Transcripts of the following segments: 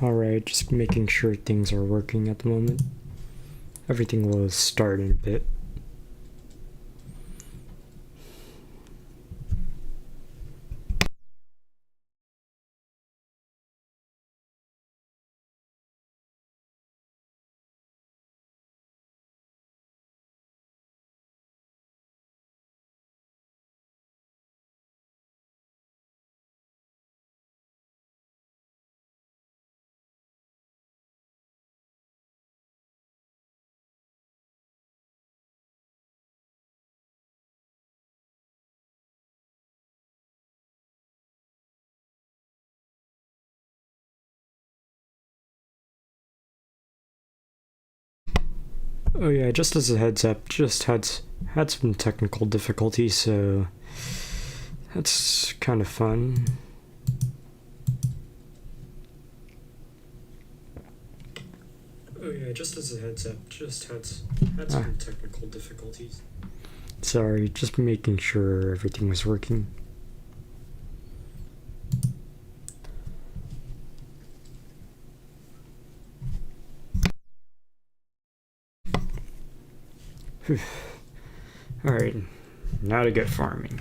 Alright, just making sure things are working at the moment. Everything will start in a bit. Oh yeah, just as a heads up, just had some technical difficulties, so that's kind of fun. Oh yeah, just as a heads up, just had some technical difficulties. Sorry, just making sure everything was working. Alright, now to get farming.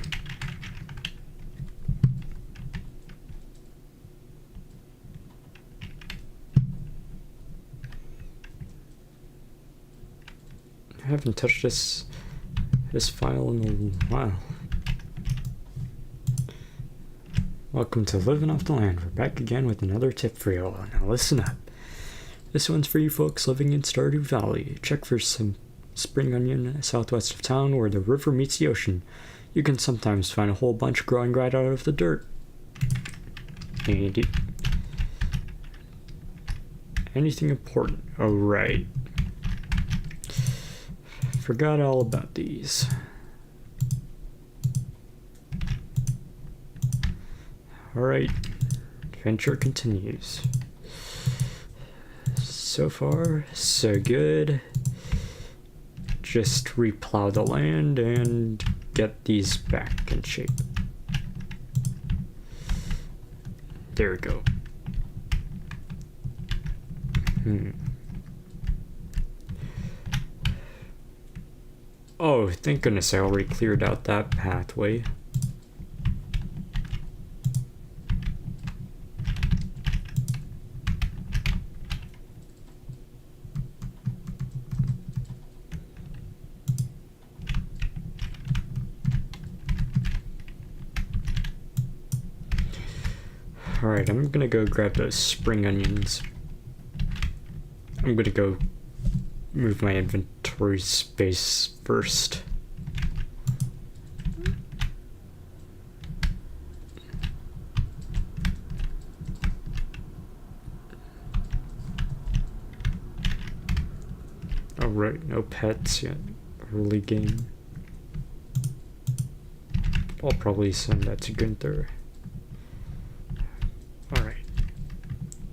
I haven't touched this file in a while. Welcome to Living Off the Land. We're back again with another tip for you all. Now listen up. This one's for you folks living in Stardew Valley. Check for some spring onion southwest of town where the river meets the ocean. You can sometimes find a whole bunch growing right out of the dirt. Anything important? Oh, right. Forgot all about these. Alright, adventure continues. So far, so good. Just replow the land and get these back in shape. There we go. Oh, thank goodness I already cleared out that pathway. Alright, I'm gonna go grab those spring onions. I'm gonna go move my inventory space first. Alright, no pets yet. Early game. I'll probably send that to Gunther. Alright.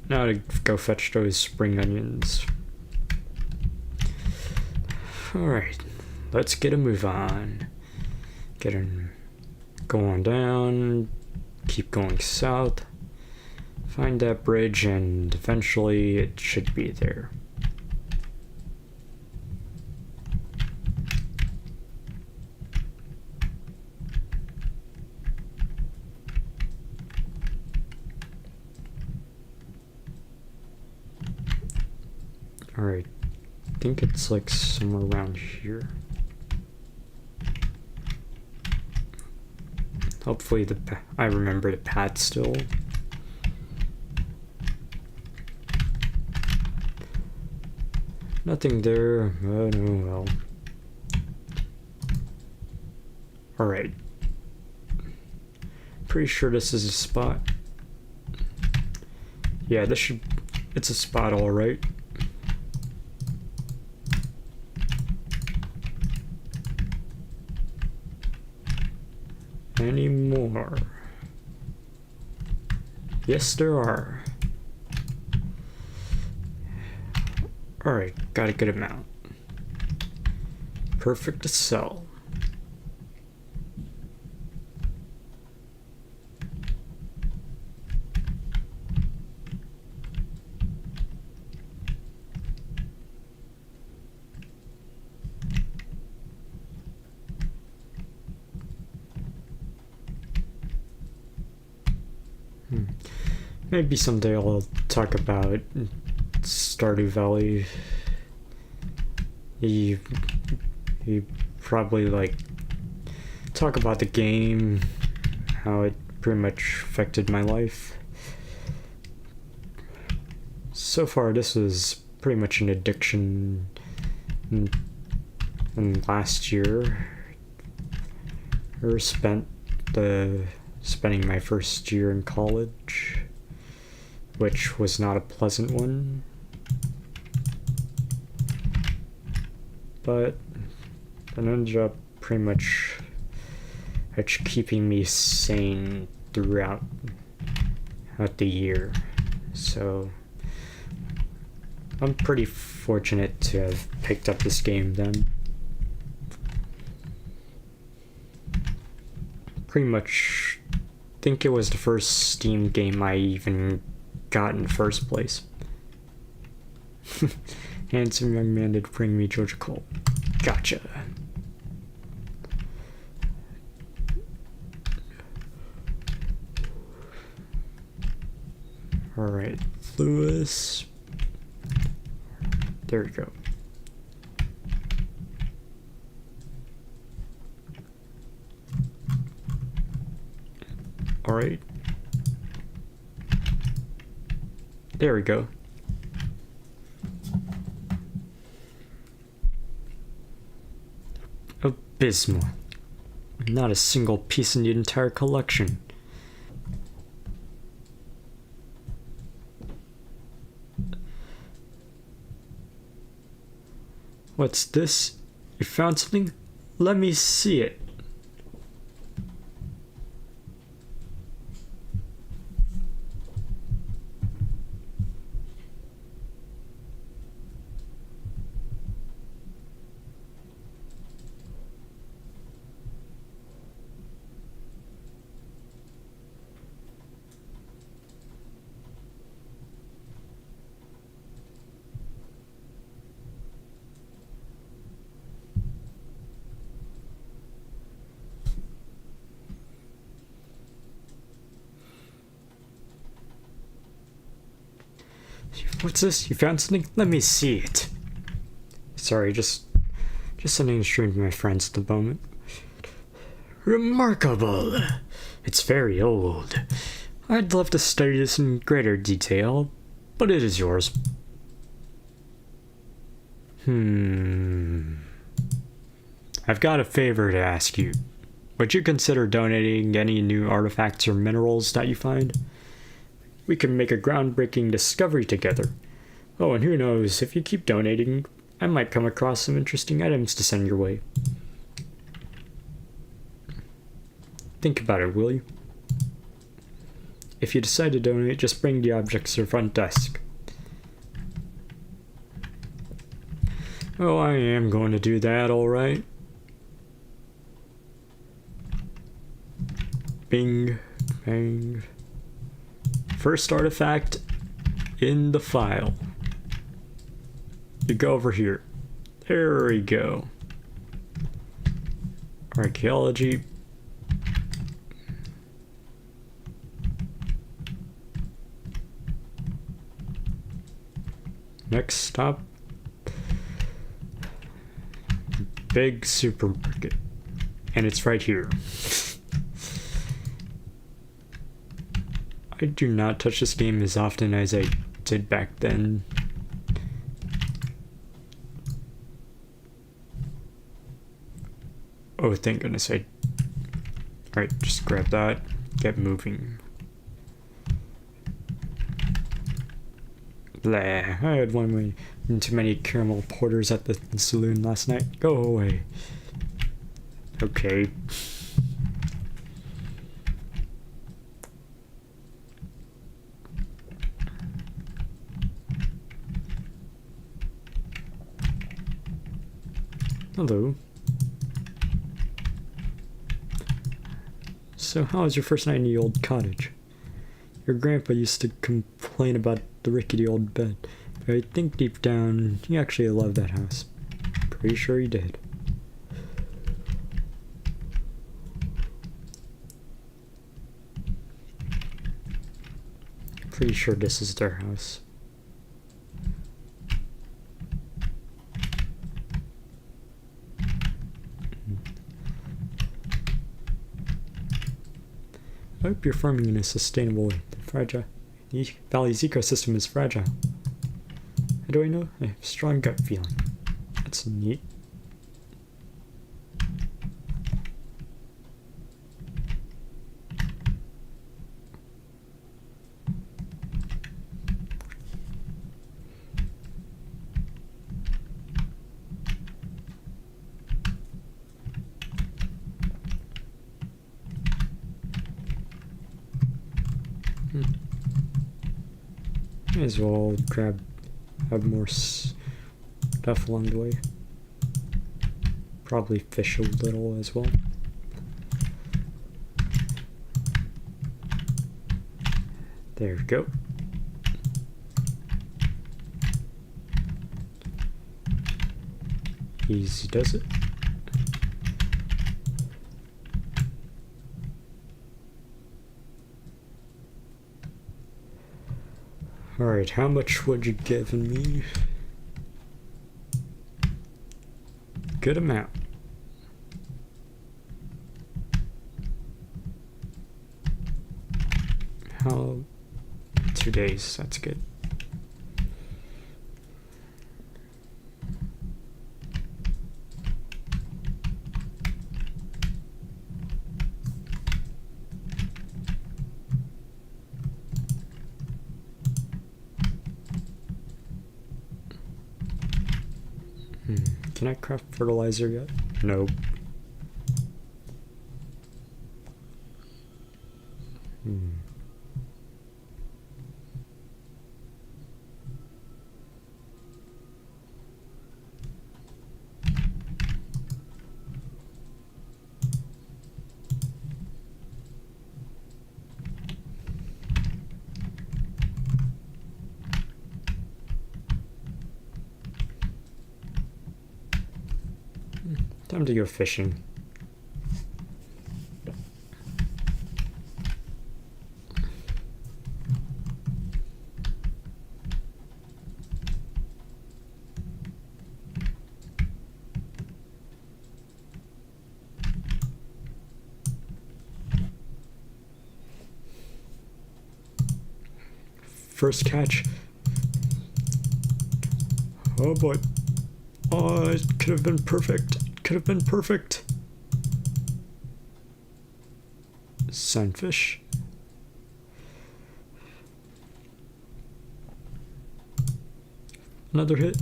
Now to go fetch those spring onions. Alright. Let's get a move on. Go on down. Keep going south. Find that bridge and eventually it should be there. Alright, I think it's like somewhere around here. Hopefully I remember the path still. Nothing there. Oh no, well. Alright. Pretty sure this is a spot. Yeah, it's a spot alright. Any more? Yes, there are. Alright, got a good amount. Perfect to sell. Maybe someday I'll talk about Stardew Valley. You probably like talk about the game, how it pretty much affected my life. So far, this was pretty much an addiction. And last year, spending my first year in college, which was not a pleasant one, but it ended up pretty much keeping me sane throughout the year. So I'm pretty fortunate to have picked up this game then. Pretty much think it was the first Steam game I even got in the first place. Handsome young man did bring me Georgia Cole. Gotcha. Alright, Lewis. There we go. Alright. There we go. Abysmal. Not a single piece in the entire collection. What's this? You found something? Let me see it. What's this? You found something? Let me see it. Sorry, just sending a stream to my friends at the moment. Remarkable. It's very old. I'd love to study this in greater detail, but it is yours. I've got a favor to ask you. Would you consider donating any new artifacts or minerals that you find? We can make a groundbreaking discovery together. Oh, and who knows, if you keep donating, I might come across some interesting items to send your way. Think about it, will you? If you decide to donate, just bring the objects to the front desk. Oh, I am going to do that, alright. Bing, bang. First artifact in the file. You go over here. There we go. Archaeology. Next stop. Big supermarket. And it's right here. I do not touch this game as often as I did back then. Oh, thank goodness I... Alright, just grab that. Get moving. Blah. I had one too many caramel porters at the saloon last night. Go away. Okay. Hello. So how was your first night in the old cottage? Your grandpa used to complain about the rickety old bed, but I think deep down he actually loved that house. Pretty sure he did. Pretty Pretty sure this is their house. I hope you're farming in a sustainable way. The valley's ecosystem is fragile. How do I know? I have a strong gut feeling. That's neat. May as well have more stuff along the way. Probably fish a little as well. There we go. Easy does it. Alright, how much would you given me? Good amount. How? 2 days, that's good. Can I craft fertilizer yet? Nope. Time to go fishing. First catch. Oh boy. Oh, it could have been perfect. Could have been perfect. Sunfish. Another hit.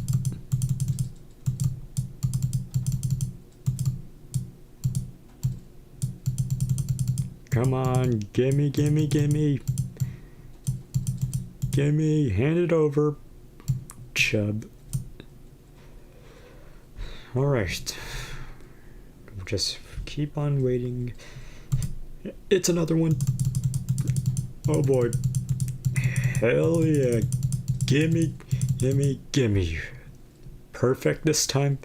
Come on, gimme, gimme, gimme. Gimme, hand it over. Chub. Alright. Just keep on waiting. It's another one. Oh boy. Hell yeah. Gimme, gimme, gimme. Perfect this time.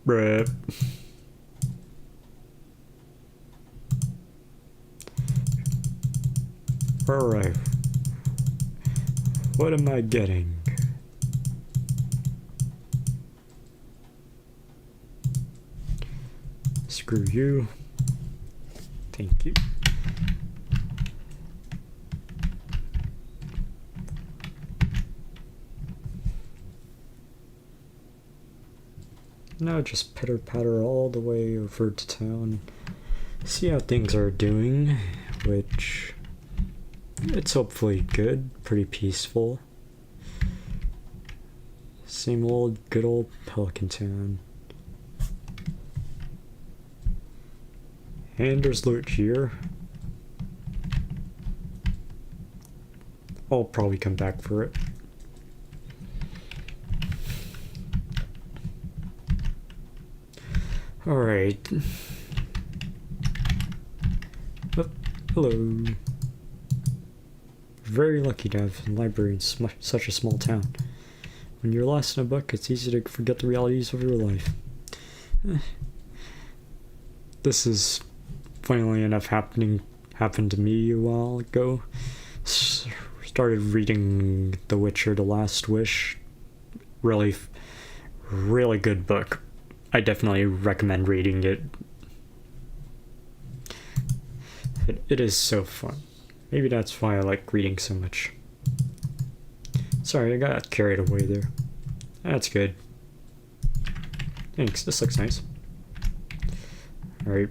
Bruh. Alright. What am I getting? Screw you. Thank you. Now just pitter patter all the way over to town. See how things are doing, which it's hopefully good, pretty peaceful. Same old good old Pelican Town. And there's loot here. I'll probably come back for it. Alright. Oh, hello. Very lucky to have a library in such a small town. When you're lost in a book, it's easy to forget the realities of your life. this is funnily enough happened to me a while ago. Started reading The Witcher: The Last Wish. Really, really good book. I definitely recommend reading it. It is so fun. Maybe that's why I like reading so much. Sorry, I got carried away there. That's good. Thanks, this looks nice. Alright,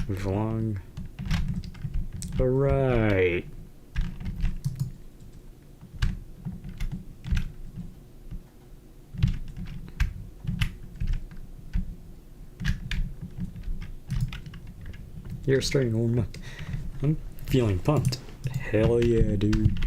move along. Alright. You're starting to warm up. I'm feeling pumped. Hell yeah, dude.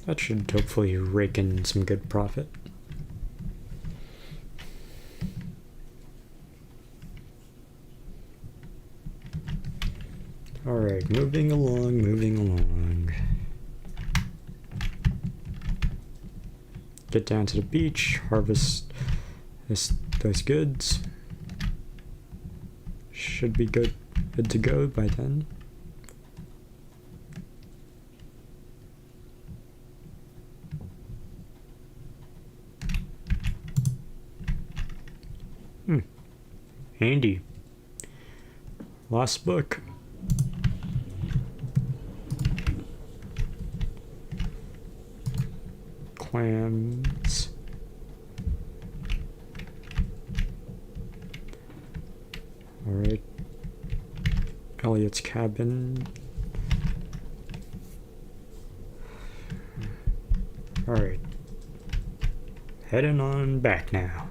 That should hopefully rake in some good profit. Alright, moving along. Get down to the beach, harvest those goods. Should be good to go by then. Handy. Last book. Clams. Alright. Elliot's cabin. Alright. Heading on back now.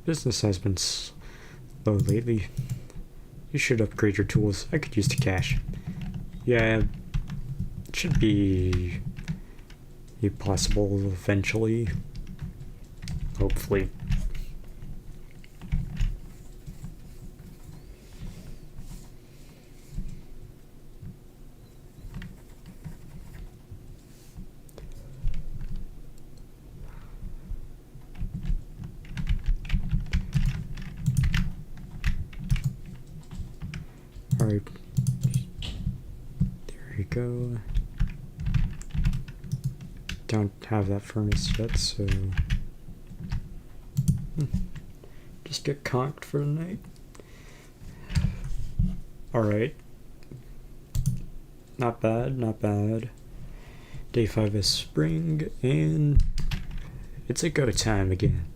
Business has been slow lately. You should upgrade your tools. I could use the cash. Yeah, it should be possible eventually. Hopefully. Alright, there you go. Don't have that furnace yet, so just get conked for the night. Alright, not bad. Day 5 is spring, and it's a go time again.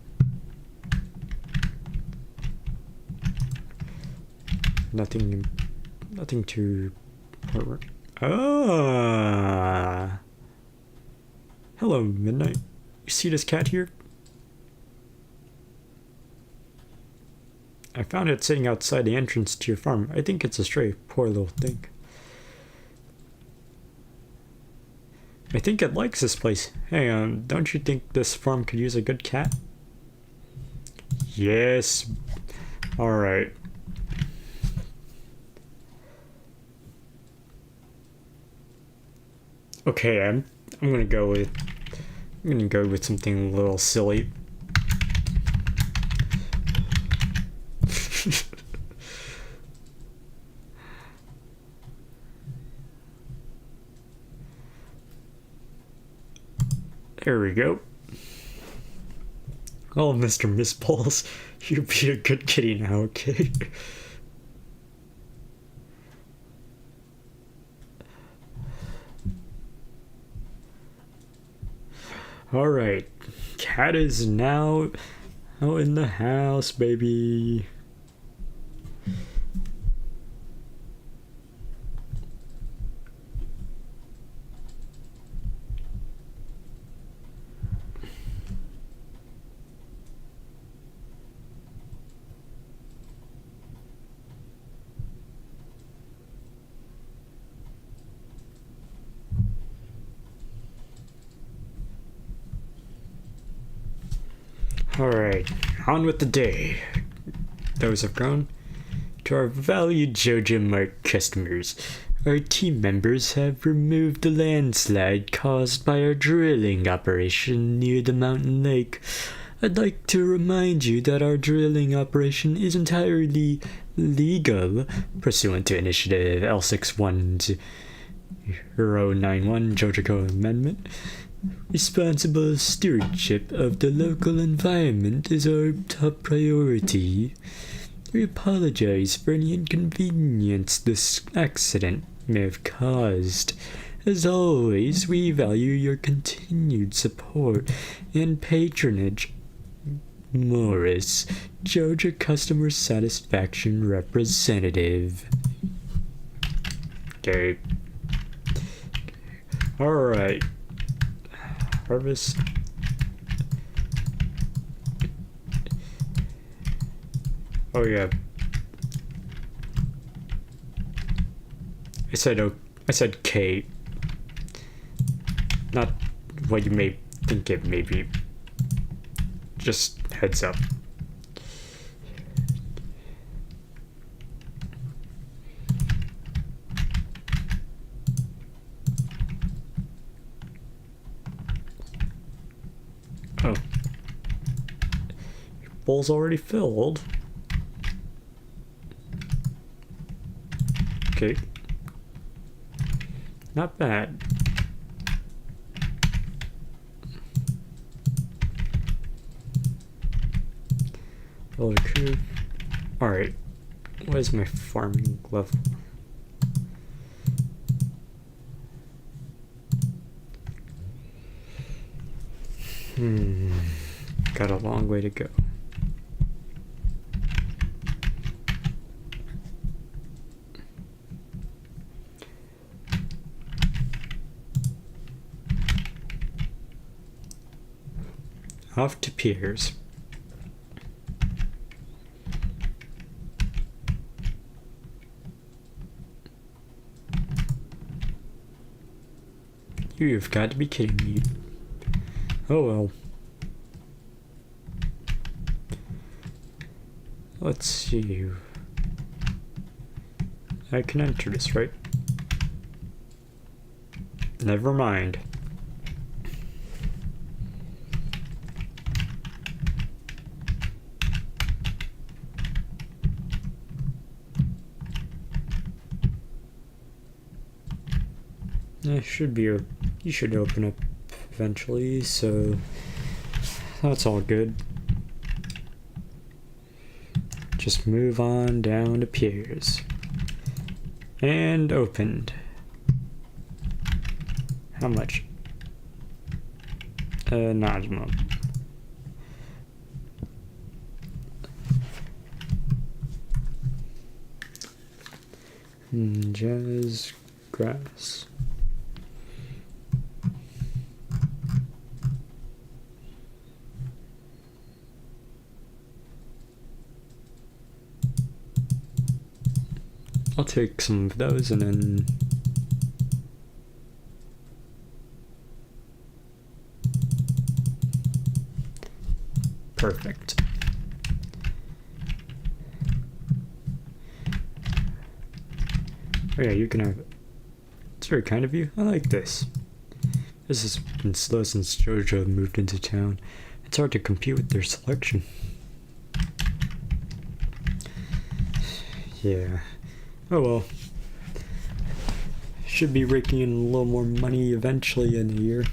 Nothing too... Ah! Hello, Midnight. You see this cat here? I found it sitting outside the entrance to your farm. I think it's a stray. Poor little thing. I think it likes this place. Hey, don't you think this farm could use a good cat? Yes. Alright. Okay, I'm gonna go with something a little silly. There we go. Oh, Mr. Miss Balls, you be a good kitty now, okay? Alright, cat is now out in the house, baby. Alright, on with the day. Those have grown. To our valued Jojo Mart customers, our team members have removed the landslide caused by our drilling operation near the mountain lake. I'd like to remind you that our drilling operation is entirely legal, pursuant to Initiative L61091 Jojo Amendment. Responsible stewardship of the local environment is our top priority. We apologize for any inconvenience this accident may have caused. As always, we value your continued support and patronage. Morris, Jojo Customer Satisfaction Representative. Okay. Alright. Harvest. Oh yeah. I said K. Not what you may think it may be. Just heads up. Oh. Your bowl's already filled. Okay. Not bad. Build a crew. Alright. What is my farming level? Got a long way to go. Off to Piers. You've got to be kidding me. Oh well. Let's see. I can enter this, right? Never mind. You should open up eventually, so that's all good. Just move on down to Piers. And opened. How much? Not a moment. Jazz grass. I'll take some of those and then perfect. Oh yeah, you can have it. It's very kind of you. I like this. This has been slow since Jojo moved into town. It's hard to compete with their selection. Yeah. Oh well. Should be raking in a little more money eventually in a year.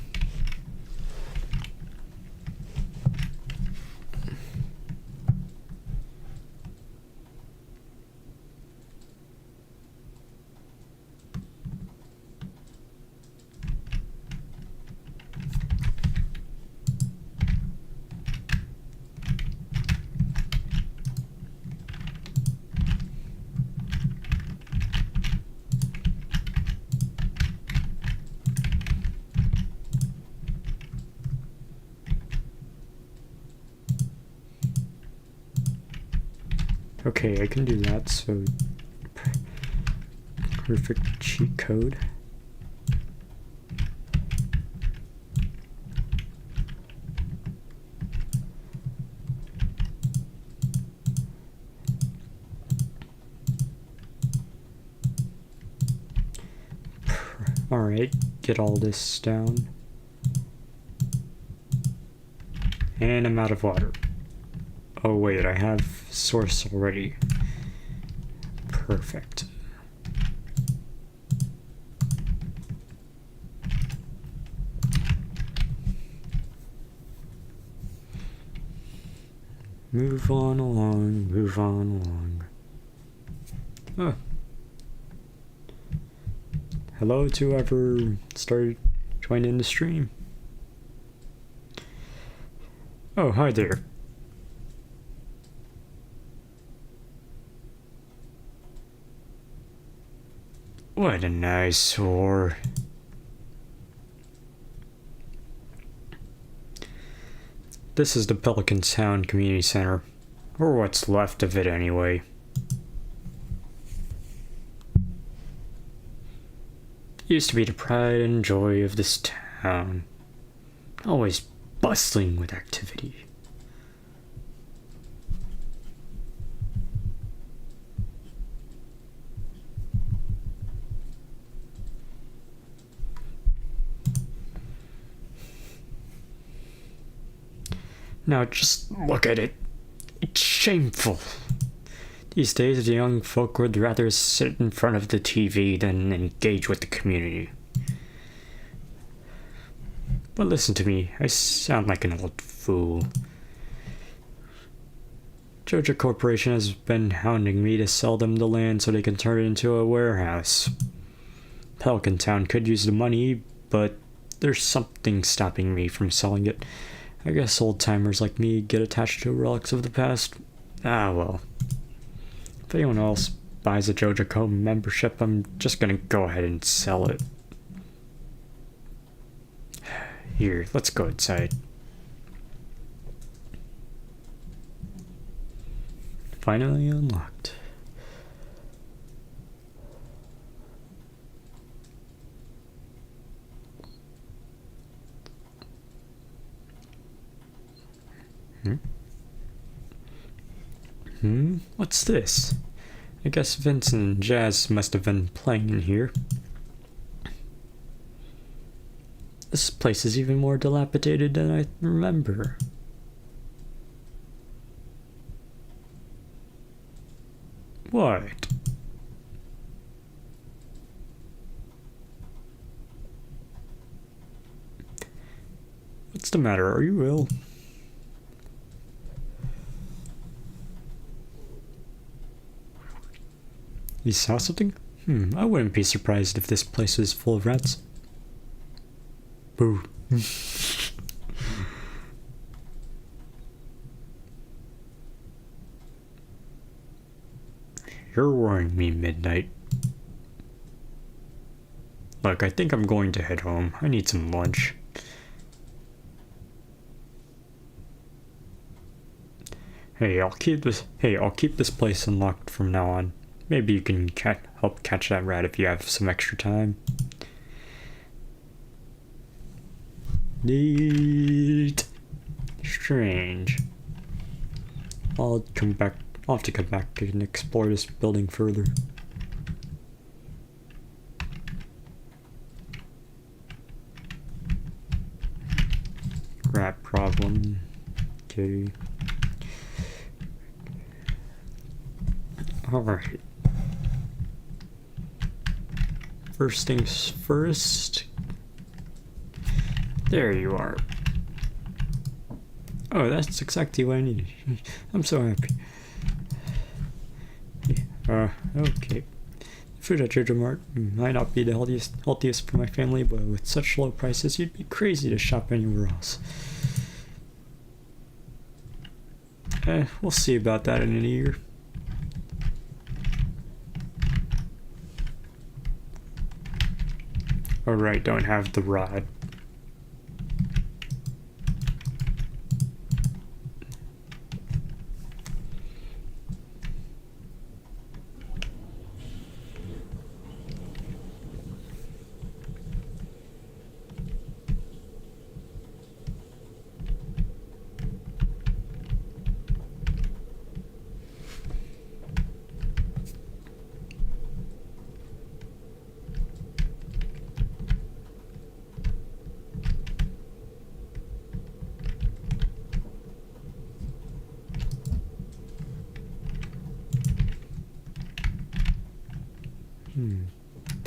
Okay, I can do that, so perfect cheat code. Alright, get all this down. And I'm out of water. Oh wait, I have source already. Perfect. Move on along, move on along. Oh. Hello to whoever started joining the stream. Oh, hi there. What a nice whore. This is the Pelican Sound Community Center, or what's left of it anyway. It used to be the pride and joy of this town, always bustling with activity. Now just look at it. It's shameful. These days, the young folk would rather sit in front of the TV than engage with the community. But listen to me, I sound like an old fool. Joja Corporation has been hounding me to sell them the land so they can turn it into a warehouse. Pelican Town could use the money, but there's something stopping me from selling it. I guess old-timers like me get attached to relics of the past. Ah, well. If anyone else buys a Joja Co membership, I'm just gonna go ahead and sell it. Here, let's go inside. Finally unlocked. What's this? I guess Vincent and Jazz must have been playing in here. This place is even more dilapidated than I remember. What? What's the matter? Are you ill? You saw something? I wouldn't be surprised if this place was full of rats. Boo. You're worrying me, Midnight. Look, I think I'm going to head home. I need some lunch. I'll keep this place unlocked from now on. Maybe you can help catch that rat if you have some extra time. Neat. Strange. I'll have to come back and explore this building further. Rat problem. Okay. Alright. First things first. There you are. Oh, that's exactly what I needed. I'm so happy. Okay. Food at Joja Mart might not be the healthiest for my family, but with such low prices, you'd be crazy to shop anywhere else. We'll see about that in a year. Alright, don't have the rod.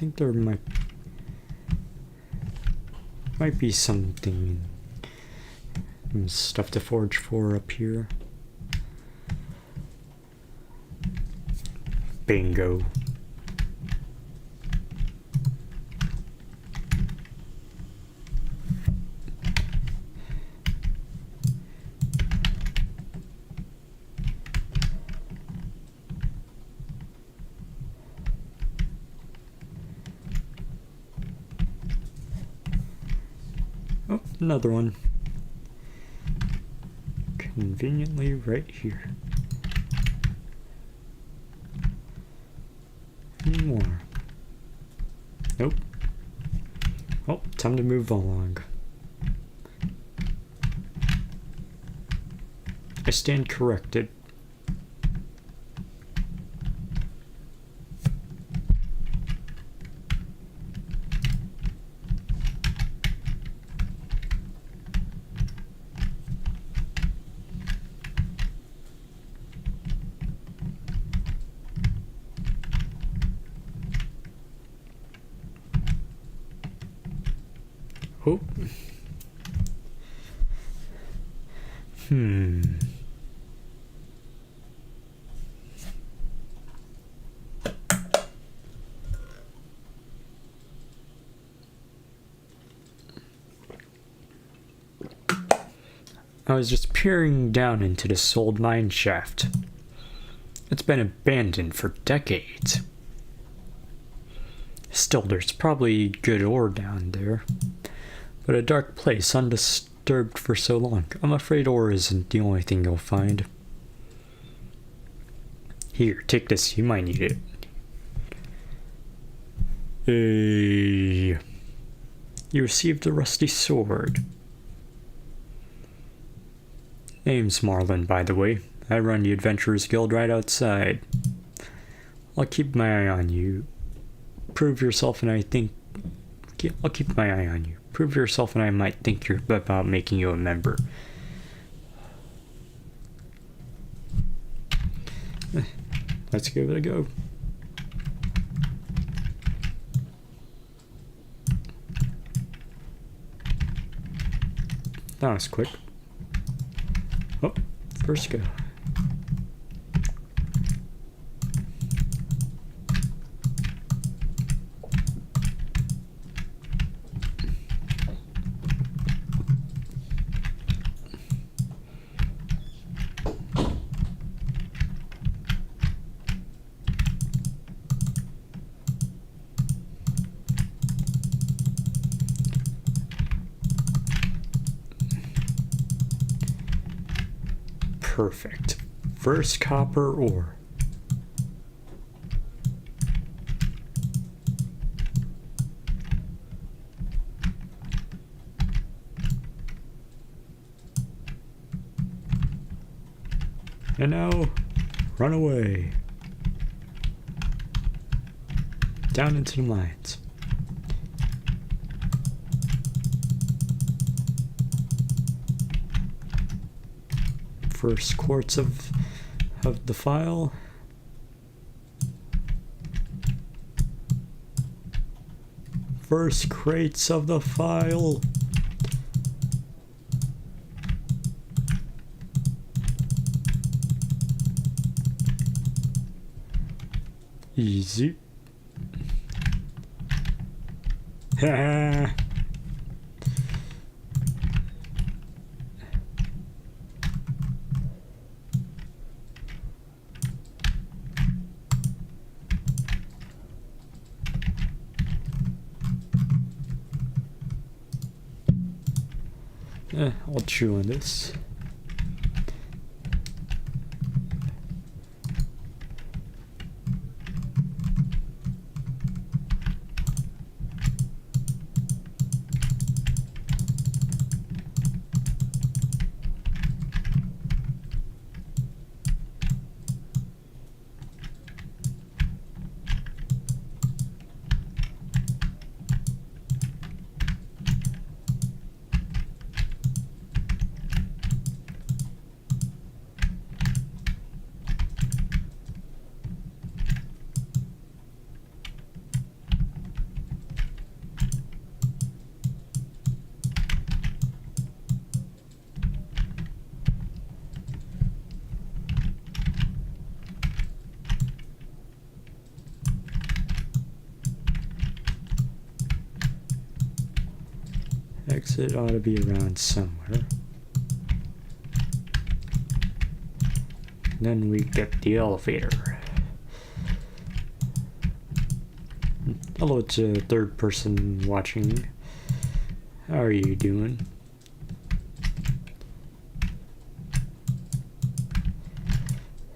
think there might be something, stuff to forge for up here. Bingo. Oh, another one. Conveniently right here. Any more? Nope. Oh, time to move along. I stand corrected. Oh. I was just peering down into this old mine shaft. It's been abandoned for decades. Still, there's probably good ore down there. But a dark place, undisturbed for so long. I'm afraid ore isn't the only thing you'll find. Here, take this. You might need it. Hey. You received a rusty sword. Name's Marlin, by the way. I run the Adventurers Guild right outside. I'll keep my eye on you. Prove yourself and I'll keep my eye on you. Prove yourself and I might think you're about making you a member. Let's give it a go. That was quick. Oh, first go. Perfect. First copper ore. And now, run away. Down into the mines. First quartz of the file. First crates of the file. Easy. Ha. I'll chew on this. exit ought to be around somewhere. Then we get the elevator. Hello to third person watching. How are you doing?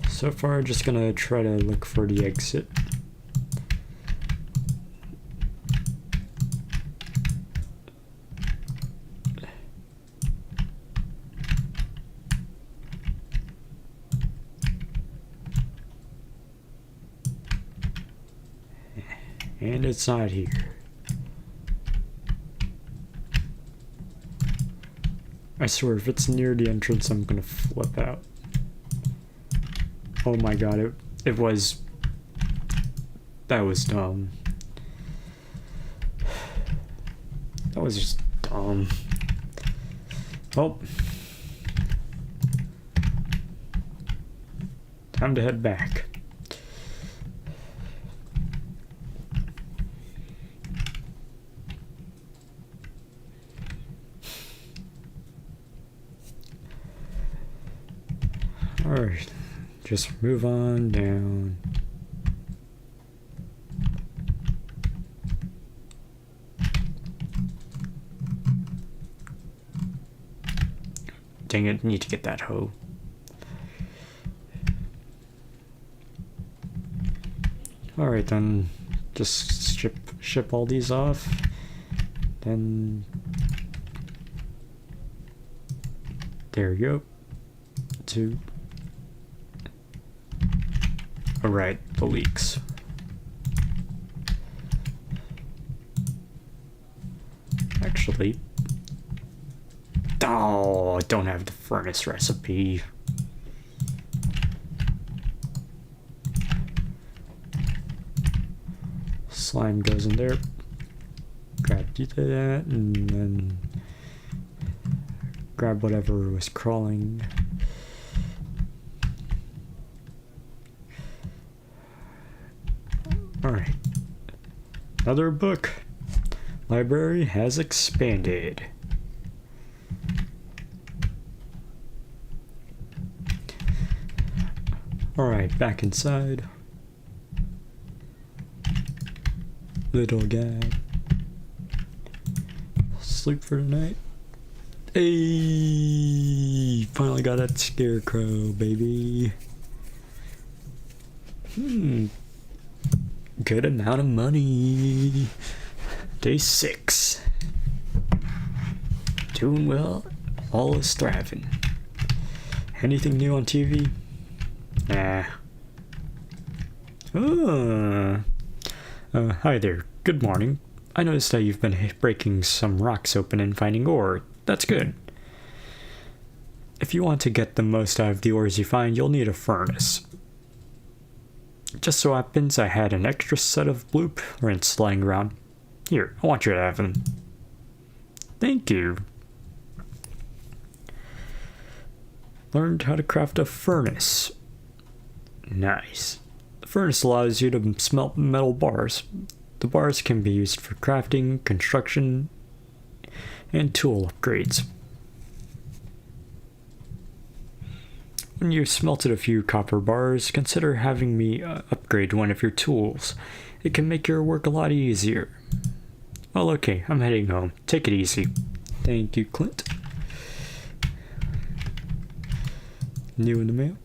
So far, just gonna try to look for the exit. And it's not here. I swear, if it's near the entrance, I'm gonna flip out. Oh my god, it was... That was dumb. That was just dumb. Oh. Time to head back. Alright, just move on down. Dang it, need to get that hoe. Alright then, just ship all these off. Then... There you go. 2. Alright, the leaks. Actually... Oh, I don't have the furnace recipe. Slime goes in there. Grab that, and then... grab whatever was crawling. Alright. Another book. Library has expanded. Alright, back inside. Little guy. Sleep for the night. Hey! Finally got that scarecrow, baby. Good amount of money. Day 6. Doing well. All is thriving. Anything new on TV? Nah. Hi there. Good morning. I noticed that you've been breaking some rocks open and finding ore. That's good. If you want to get the most out of the ores you find, you'll need a furnace. Just so happens I had an extra set of blueprints lying around. Here, I want you to have them. Thank you. Learned how to craft a furnace. Nice. The furnace allows you to smelt metal bars. The bars can be used for crafting, construction, and tool upgrades. When you've smelted a few copper bars, consider having me upgrade one of your tools. It can make your work a lot easier. Well, okay, I'm heading home. Take it easy. Thank you, Clint. New in the mail?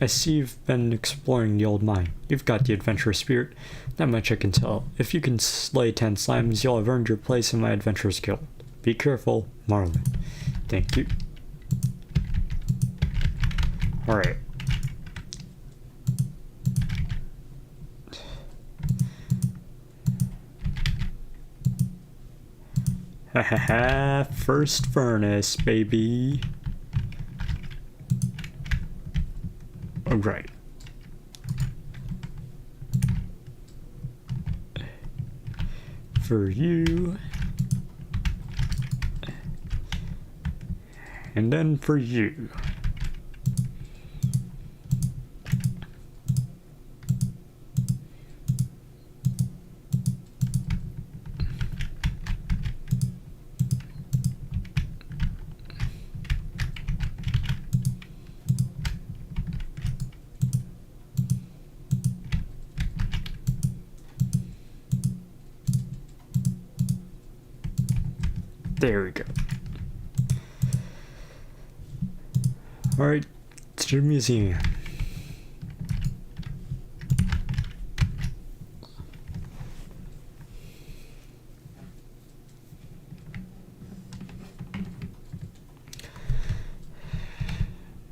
I see you've been exploring the old mine. You've got the adventurous spirit. Not much I can tell. If you can slay 10 slimes, you'll have earned your place in my adventurers guild. Be careful, Marlin. Thank you. Alright. Hahaha, first furnace, baby. Alright. For you. And then for you. There we go. Alright, to the museum.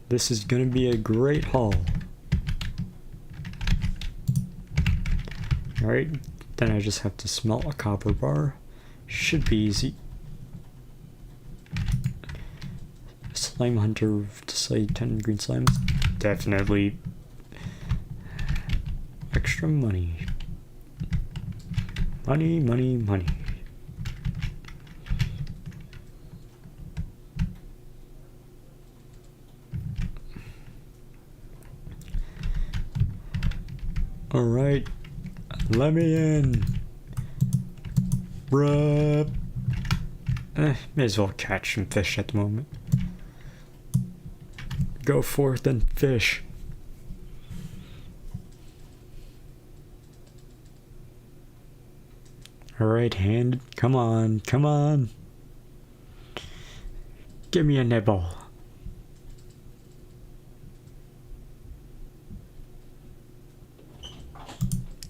This is gonna be a great haul. Alright, then I just have to smelt a copper bar. Should be easy. Slime hunter to slay 10 green slimes. Definitely extra money. Money, money, money. Alright, let me in. Bruh. May as well catch some fish at the moment. Go forth and fish. Alright, hand. Come on, come on. Give me a nibble.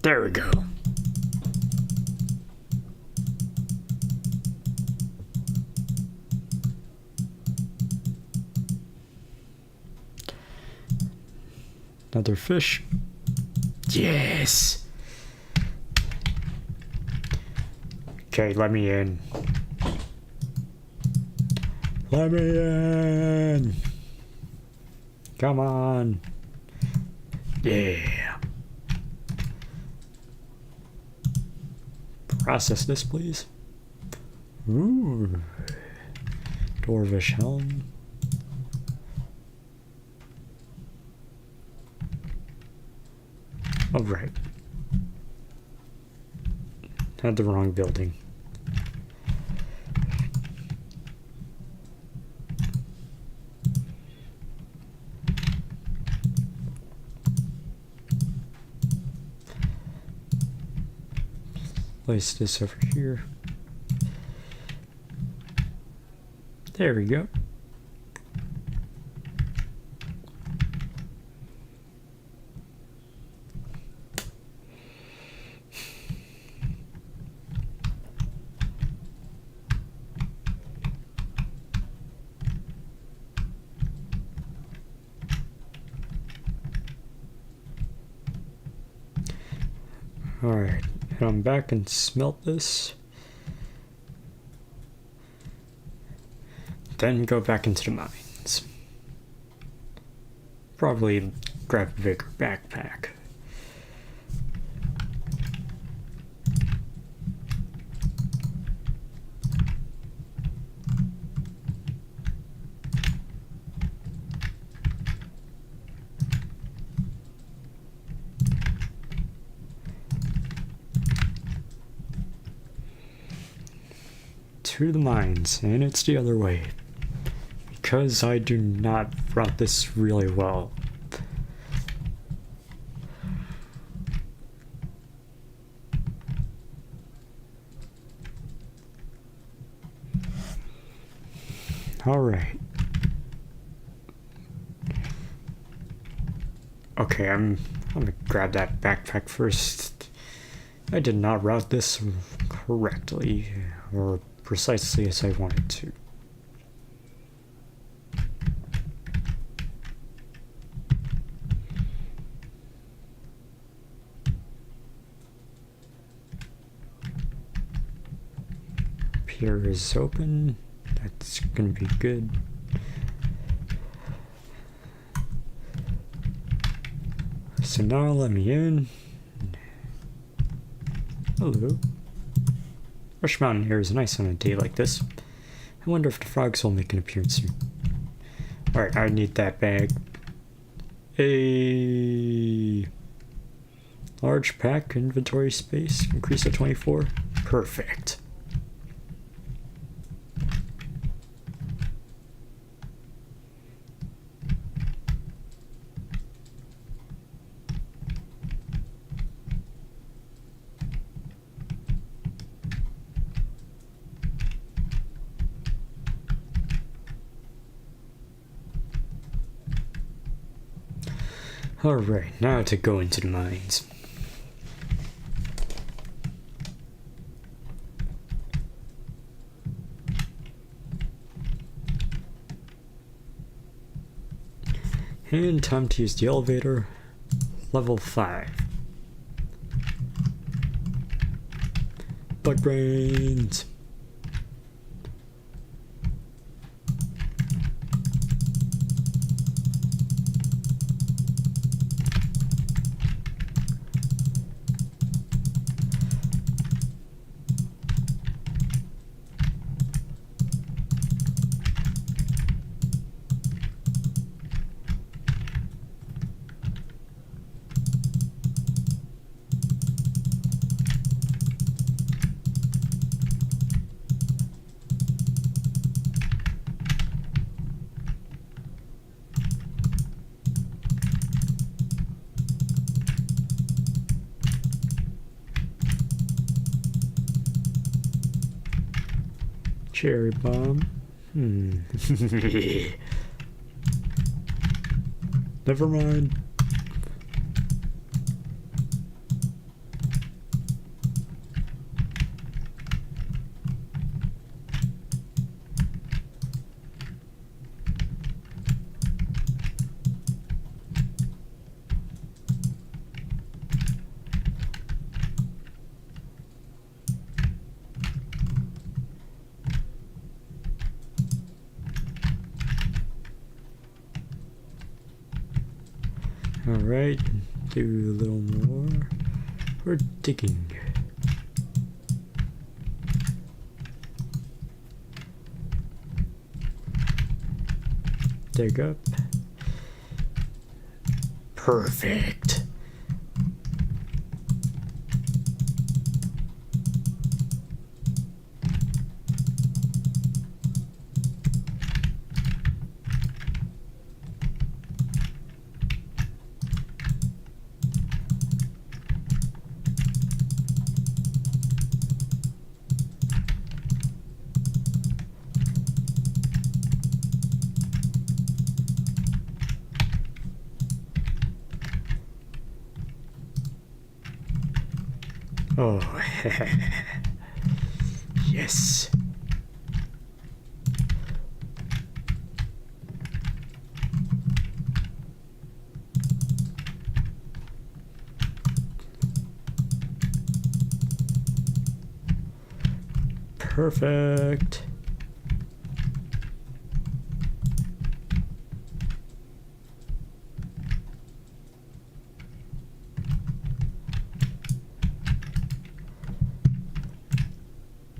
There we go. Another fish. Yes. Okay, let me in. Let me in. Come on. Yeah. Process this, please. Ooh. Dwarvish helm. Oh, right. Had the wrong building. Place this over here. There we go. Alright, come back and smelt this. Then go back into the mines. Probably grab a bigger backpack. To the mines, and it's the other way. Because I do not route this really well. Alright. Okay, I'm gonna grab that backpack first. I did not route this correctly, or precisely as I wanted to. Here is open. That's gonna be good. So now let me in. Hello. Rush Mountain air is nice on a day like this. I wonder if the frogs will make an appearance soon. Alright, I need that bag. A large pack inventory space increase to 24. Perfect. Alright, now to go into the mines. And time to use the elevator. Level 5. Bug brains. Cherry bomb. Never mind. Alright, do a little more. We're digging. Dig up. Perfect. Oh, yes. Perfect.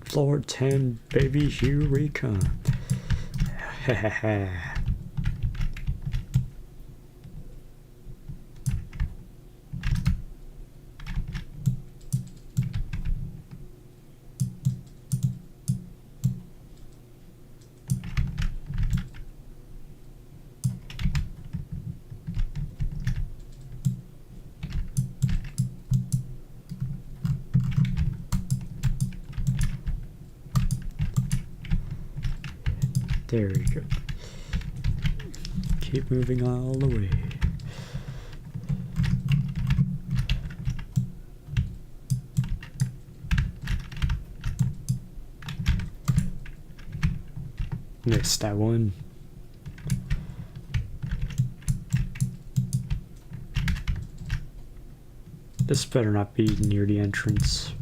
Floor 10, baby, here we come. There we go. Keep moving all the way. Missed that one. This better not be near the entrance.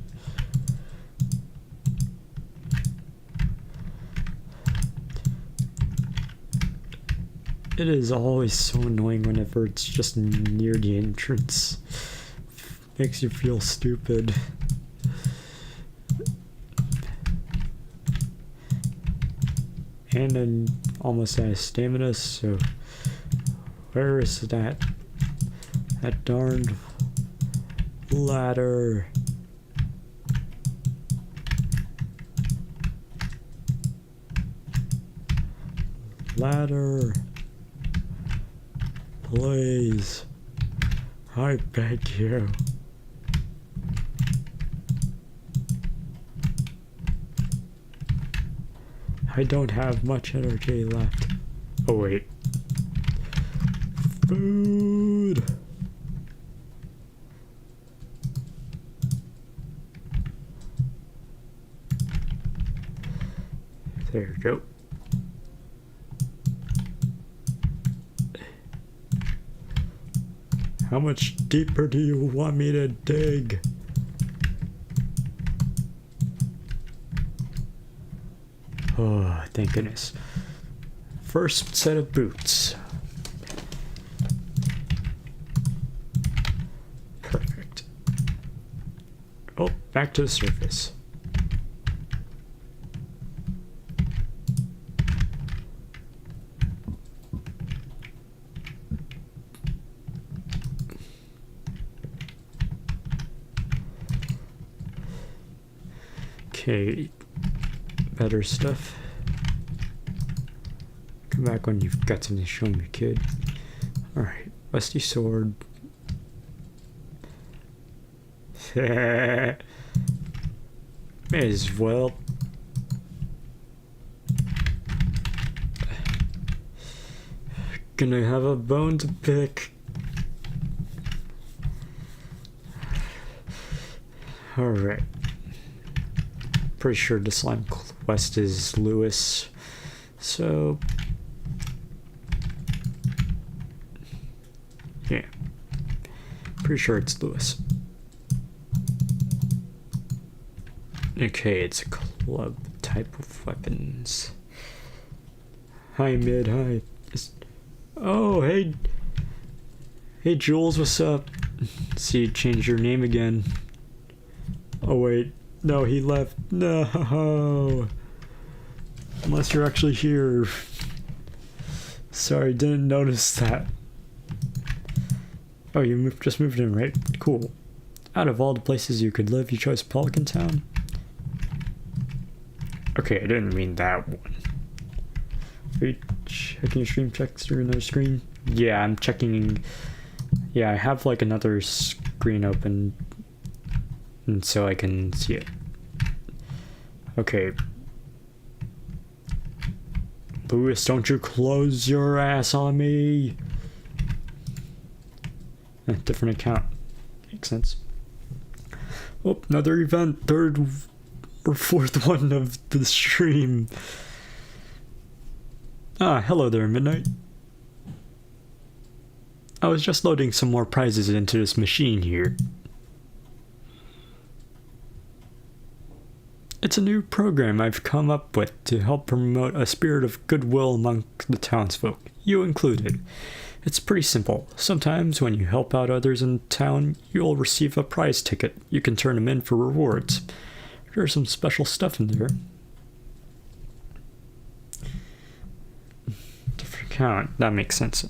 It is always so annoying whenever it's just near the entrance. Makes you feel stupid. And I'm almost out of stamina, so where is that darned ladder? Ladder. Please, I beg you. I don't have much energy left. Oh wait. Food. There you go. How much deeper do you want me to dig? Oh, thank goodness. First set of boots. Perfect. Oh, back to the surface. Okay, better stuff. Come back when you've got something to show me, kid. Alright, rusty sword. May as well. Gonna have a bone to pick. Alright. Pretty sure the slime quest is Lewis. So yeah. Pretty sure it's Lewis. Okay, it's a club type of weapons. Hi, mid, hi. Oh, hey. Hey, Jules, what's up? See, you changed your name again. Oh, wait. No, he left. No. Unless you're actually here. Sorry, didn't notice that. Oh, you just moved in, right? Cool. Out of all the places you could live, you chose Pelican Town? Okay, I didn't mean that one. Are you checking your stream checks through another screen? Yeah, I'm checking. Yeah, I have like another screen open, and so I can see it. Okay. Lewis, don't you close your ass on me. Different account. Makes sense. Oh, another event. Third or fourth one of the stream. Ah, hello there, Midnight. I was just loading some more prizes into this machine here. It's a new program I've come up with to help promote a spirit of goodwill among the townsfolk, you included. It's pretty simple. Sometimes when you help out others in town, you'll receive a prize ticket. You can turn them in for rewards. There's some special stuff in there. Different account. That makes sense.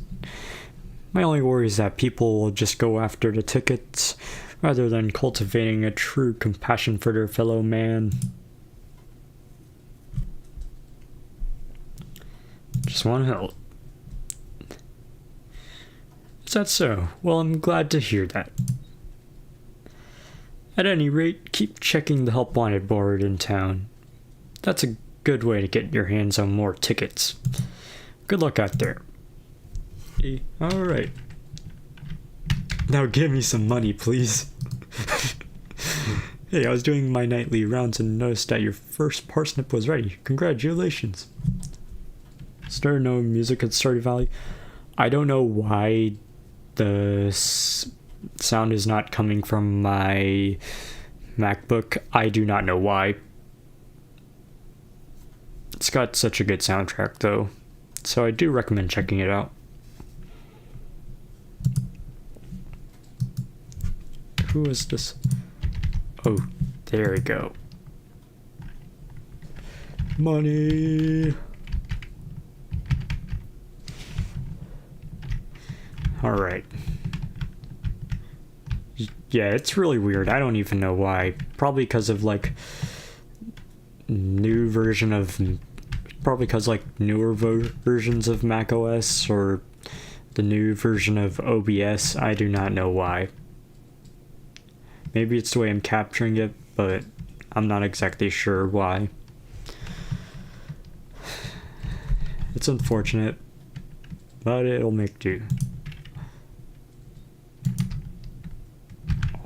My only worry is that people will just go after the tickets rather than cultivating a true compassion for their fellow man. Just want to help. Is that so? Well, I'm glad to hear that. At any rate, keep checking the Help Wanted board in town. That's a good way to get your hands on more tickets. Good luck out there. Alright. Now give me some money, please. Hey, I was doing my nightly rounds and noticed that your first parsnip was ready. Congratulations. Stir no music at Stardew Valley. I don't know why the sound is not coming from my MacBook. I do not know why. It's got such a good soundtrack though, so I do recommend checking it out. Who is this? Oh, there we go. Money. Alright. Yeah, it's really weird. I don't even know why. Probably because of like new version of... Probably because like newer versions of macOS or the new version of OBS. I do not know why. Maybe it's the way I'm capturing it, but I'm not exactly sure why. It's unfortunate, but it'll make do.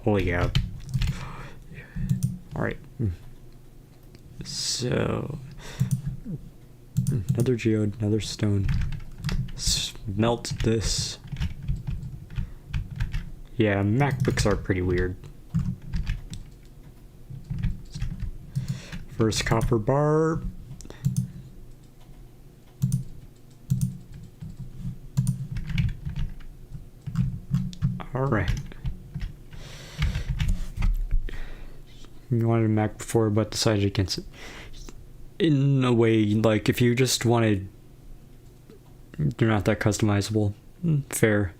Holy cow. Alright. So, Another geode, another stone. Melt this. Yeah, MacBooks are pretty weird. First copper bar. Alright. You wanted a Mac before but decided against it. In a way, like if you just wanted, they're not that customizable. Fair.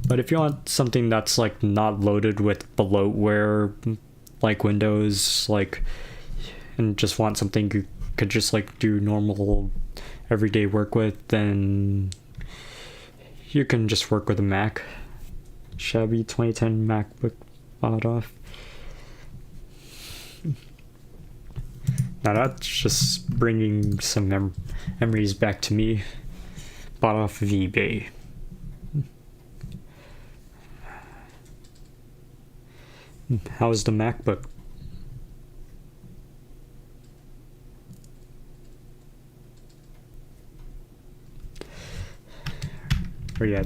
But if you want something that's like not loaded with bloatware like Windows, like, and just want something you could just like do normal everyday work with, then you can just work with a Mac. Shabby 2010 MacBook bought off. Now that's just bringing some memories back to me. Bought off of eBay. How's the MacBook? Oh yeah,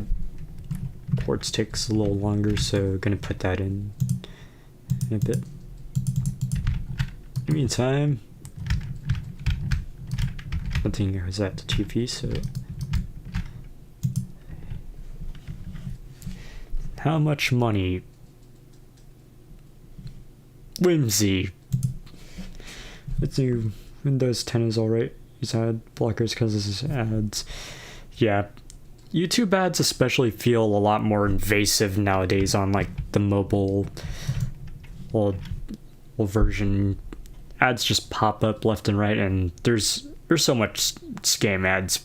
ports takes a little longer, so gonna put that in a bit. In the meantime, nothing is at the TV, so how much money? Whimsy. Let's see, Windows 10 is alright. Use ad blockers because this is ads. Yeah, YouTube ads especially feel a lot more invasive nowadays on like the mobile version. Ads just pop up left and right, and there's so much scam ads.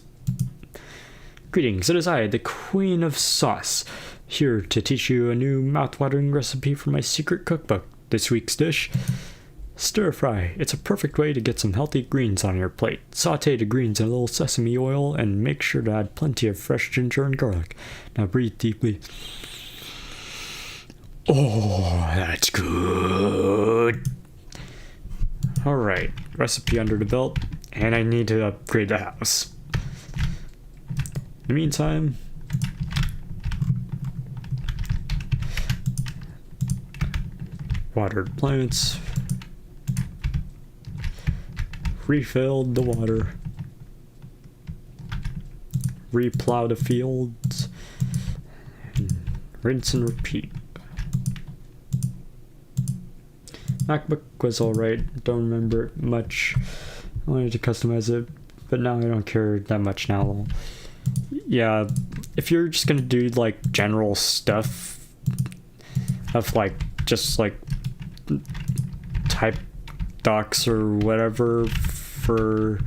Greetings, it is I, the Queen of Sauce, here to teach you a new mouth-watering recipe for my secret cookbook. This week's dish, stir fry. It's a perfect way to get some healthy greens on your plate. Saute the greens in a little sesame oil and make sure to add plenty of fresh ginger and garlic. Now breathe deeply. Oh, that's good. Alright, recipe under the belt, and I need to upgrade the house. In the meantime, watered plants, refilled the water, replow the fields, and rinse and repeat. MacBook was alright, don't remember it much. I wanted to customize it, but now I don't care that much now. Yeah, if you're just gonna do like general stuff of like just like type docs or whatever for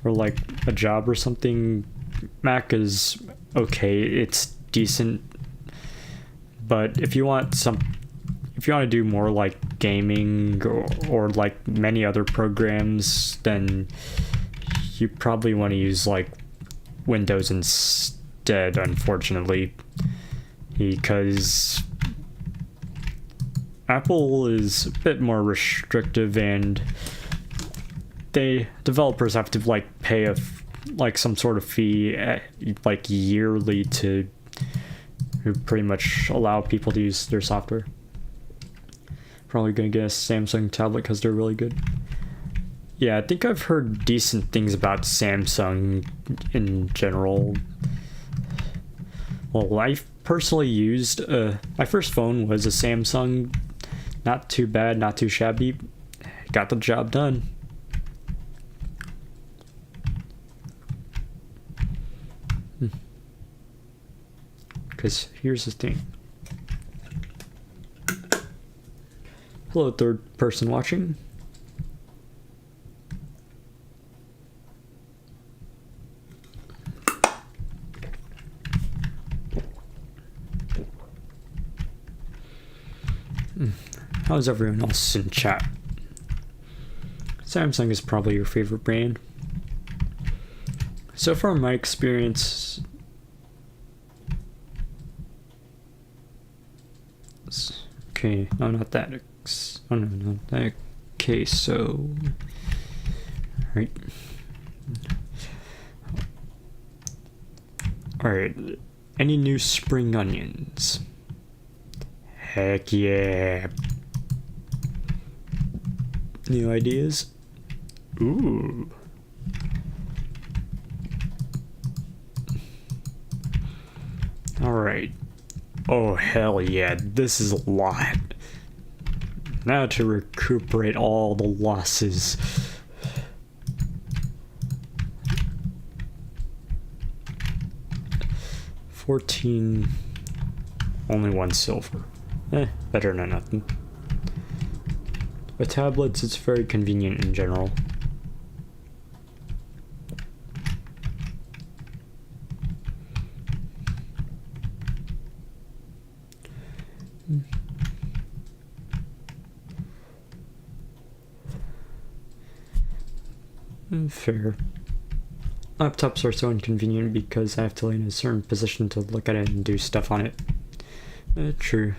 like a job or something, Mac is okay, it's decent. But if you want to do more like gaming or like many other programs, then you probably want to use like Windows instead, unfortunately, because Apple is a bit more restrictive, and developers have to like pay like some sort of fee like yearly to pretty much allow people to use their software. Probably gonna get a Samsung tablet because they're really good. Yeah, I think I've heard decent things about Samsung in general. Well, I personally used my first phone was a Samsung. Not too bad, not too shabby. Got the job done. Because here's the thing. Hello, third person watching. How's everyone else in chat? Samsung is probably your favorite brand. So far, my experience, okay, no, not that. Oh no, not that. Okay, so, right. Alright, any new spring onions? Heck yeah. New ideas? Ooh. Alright. Oh hell yeah, this is a lot. Now to recuperate all the losses. $14, only 1 silver. Better than nothing. With tablets, it's very convenient in general. Fair. Laptops are so inconvenient because I have to lay in a certain position to look at it and do stuff on it. True.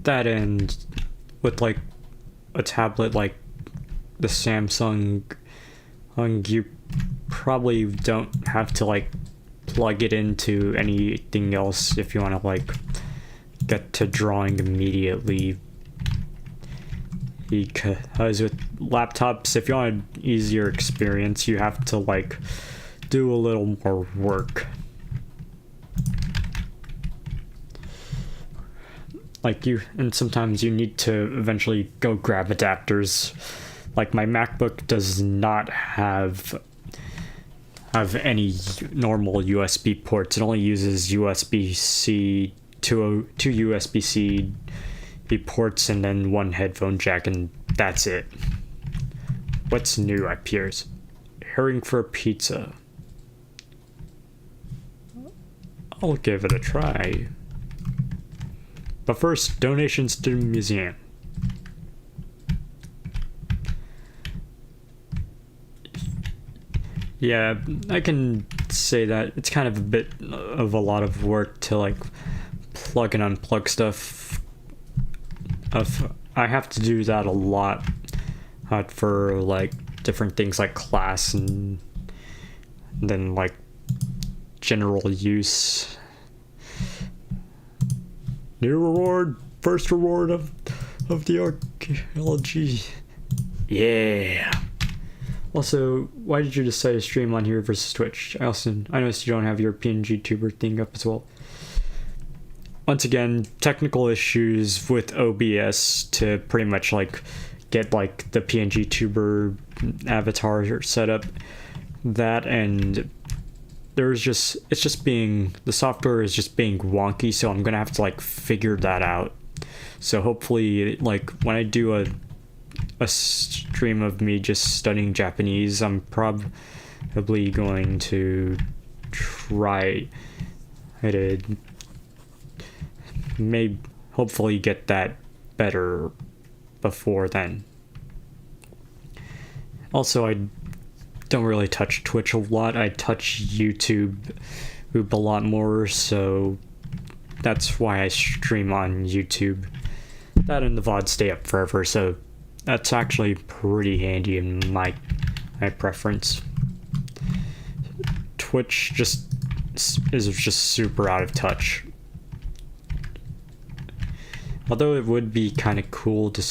That, and with like a tablet like the Samsung, you probably don't have to like plug it into anything else if you want to like get to drawing immediately. Because with laptops, if you want an easier experience, you have to like do a little more work. And sometimes you need to eventually go grab adapters. Like my MacBook does not have any normal USB ports. It only uses USB-C, two USB-C ports, and then 1 headphone jack, and that's it. What's new appears? Herring for a pizza. I'll give it a try. But first, donations to the museum. Yeah, I can say that it's kind of a bit of a lot of work to like plug and unplug stuff. I have to do that a lot for like different things like class and then like general use. New reward, first reward of the archaeology. Yeah. Also, why did you decide to stream on here versus Twitch? I noticed you don't have your PNG tuber thing up as well. Once again, technical issues with OBS to pretty much like get like the PNG tuber avatar set up. That, and the software is just being wonky, so I'm gonna have to like figure that out. So hopefully, like when I do a stream of me just studying Japanese, I'm probably going to try to hopefully get that better before then. Also, I don't really touch Twitch a lot. I touch YouTube a lot more, so that's why I stream on YouTube. That and the VODs stay up forever, so that's actually pretty handy in my preference. Twitch is just super out of touch. Although it would be kind of cool to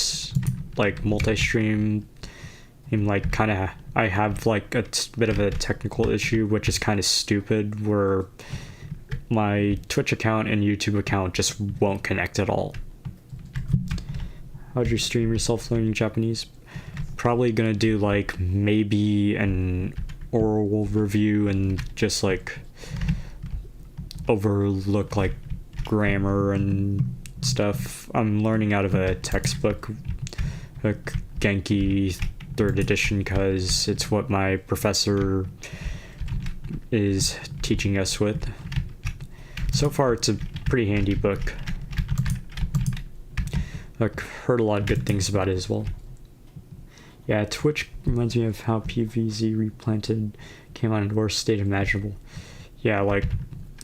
like multi-stream, and like I have like a bit of a technical issue, which is kind of stupid, where my Twitch account and YouTube account just won't connect at all. How'd you stream yourself learning Japanese? Probably gonna do like maybe an oral review and just like overlook like grammar and stuff. I'm learning out of a textbook, a Genki 3rd edition, because it's what my professor is teaching us with. So far it's a pretty handy book. I've heard a lot of good things about it as well. Yeah, Twitch reminds me of how PVZ Replanted came out in the worst state imaginable. Yeah, like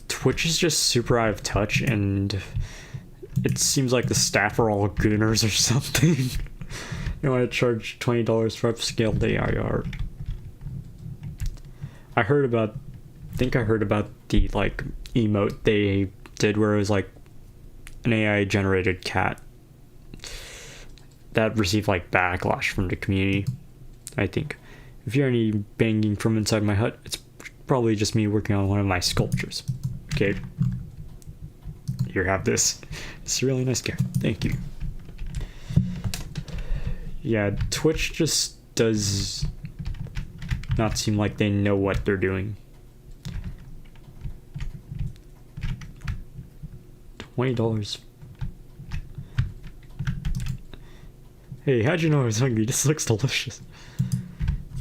Twitch is just super out of touch, and it seems like the staff are all gooners or something. You want to charge $20 for upscaled AI art. I heard about think I heard about the like emote they did where it was like an AI generated cat that received like backlash from the community. I think if you hear any banging from inside my hut, it's probably just me working on one of my sculptures. Okay, here, have this. It's a really nice cat. Thank you. Yeah, Twitch just does not seem like they know what they're doing. $20. Hey, how'd you know I was hungry? This looks delicious.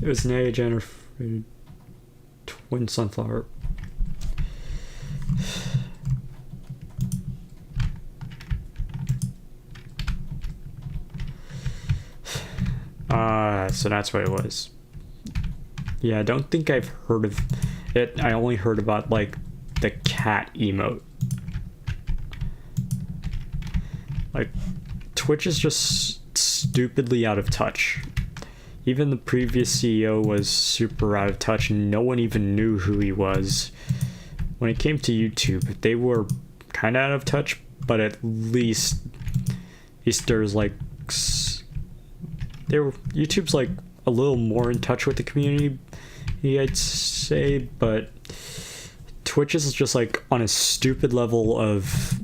It was an AI generated twin sunflower. So that's what it was. Yeah, I don't think I've heard of it. I only heard about like the cat emote. Like, Twitch is just stupidly out of touch. Even the previous CEO was super out of touch and no one even knew who he was. When it came to YouTube, they were kind of out of touch, but at least there's like YouTube's like a little more in touch with the community, I'd say, but Twitch is just like on a stupid level of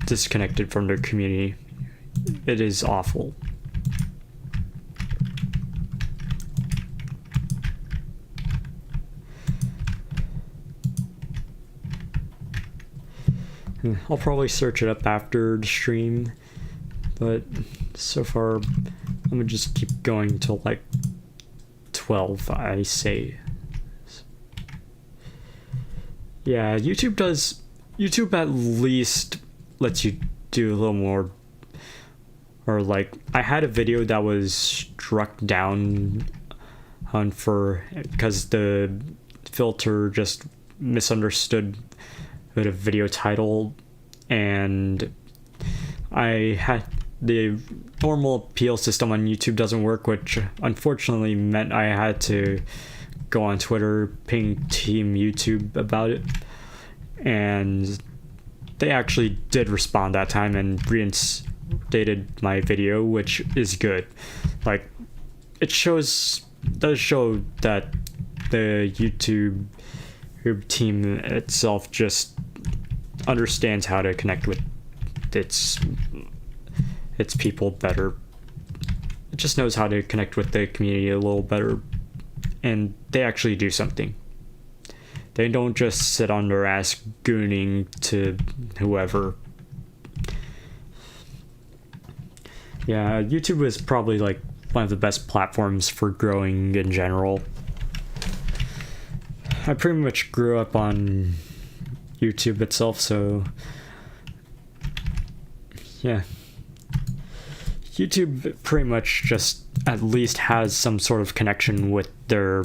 disconnected from their community. It is awful. I'll probably search it up after the stream, but so far I'm gonna just keep going till like 12, I say. Yeah, YouTube at least lets you do a little more, or like I had a video that was struck down because the filter just misunderstood the video title, and I had the normal appeal system on YouTube doesn't work, which unfortunately meant I had to go on Twitter, ping Team YouTube about it, and they actually did respond that time and reinstated my video, which is good. Like, it does show that the YouTube team itself just understands how to connect with its people better. It just knows how to connect with the community a little better, and they actually do something. They don't just sit on their ass gooning to whoever. Yeah, YouTube is probably like one of the best platforms for growing in general. I pretty much grew up on YouTube itself, so yeah. YouTube pretty much just at least has some sort of connection with their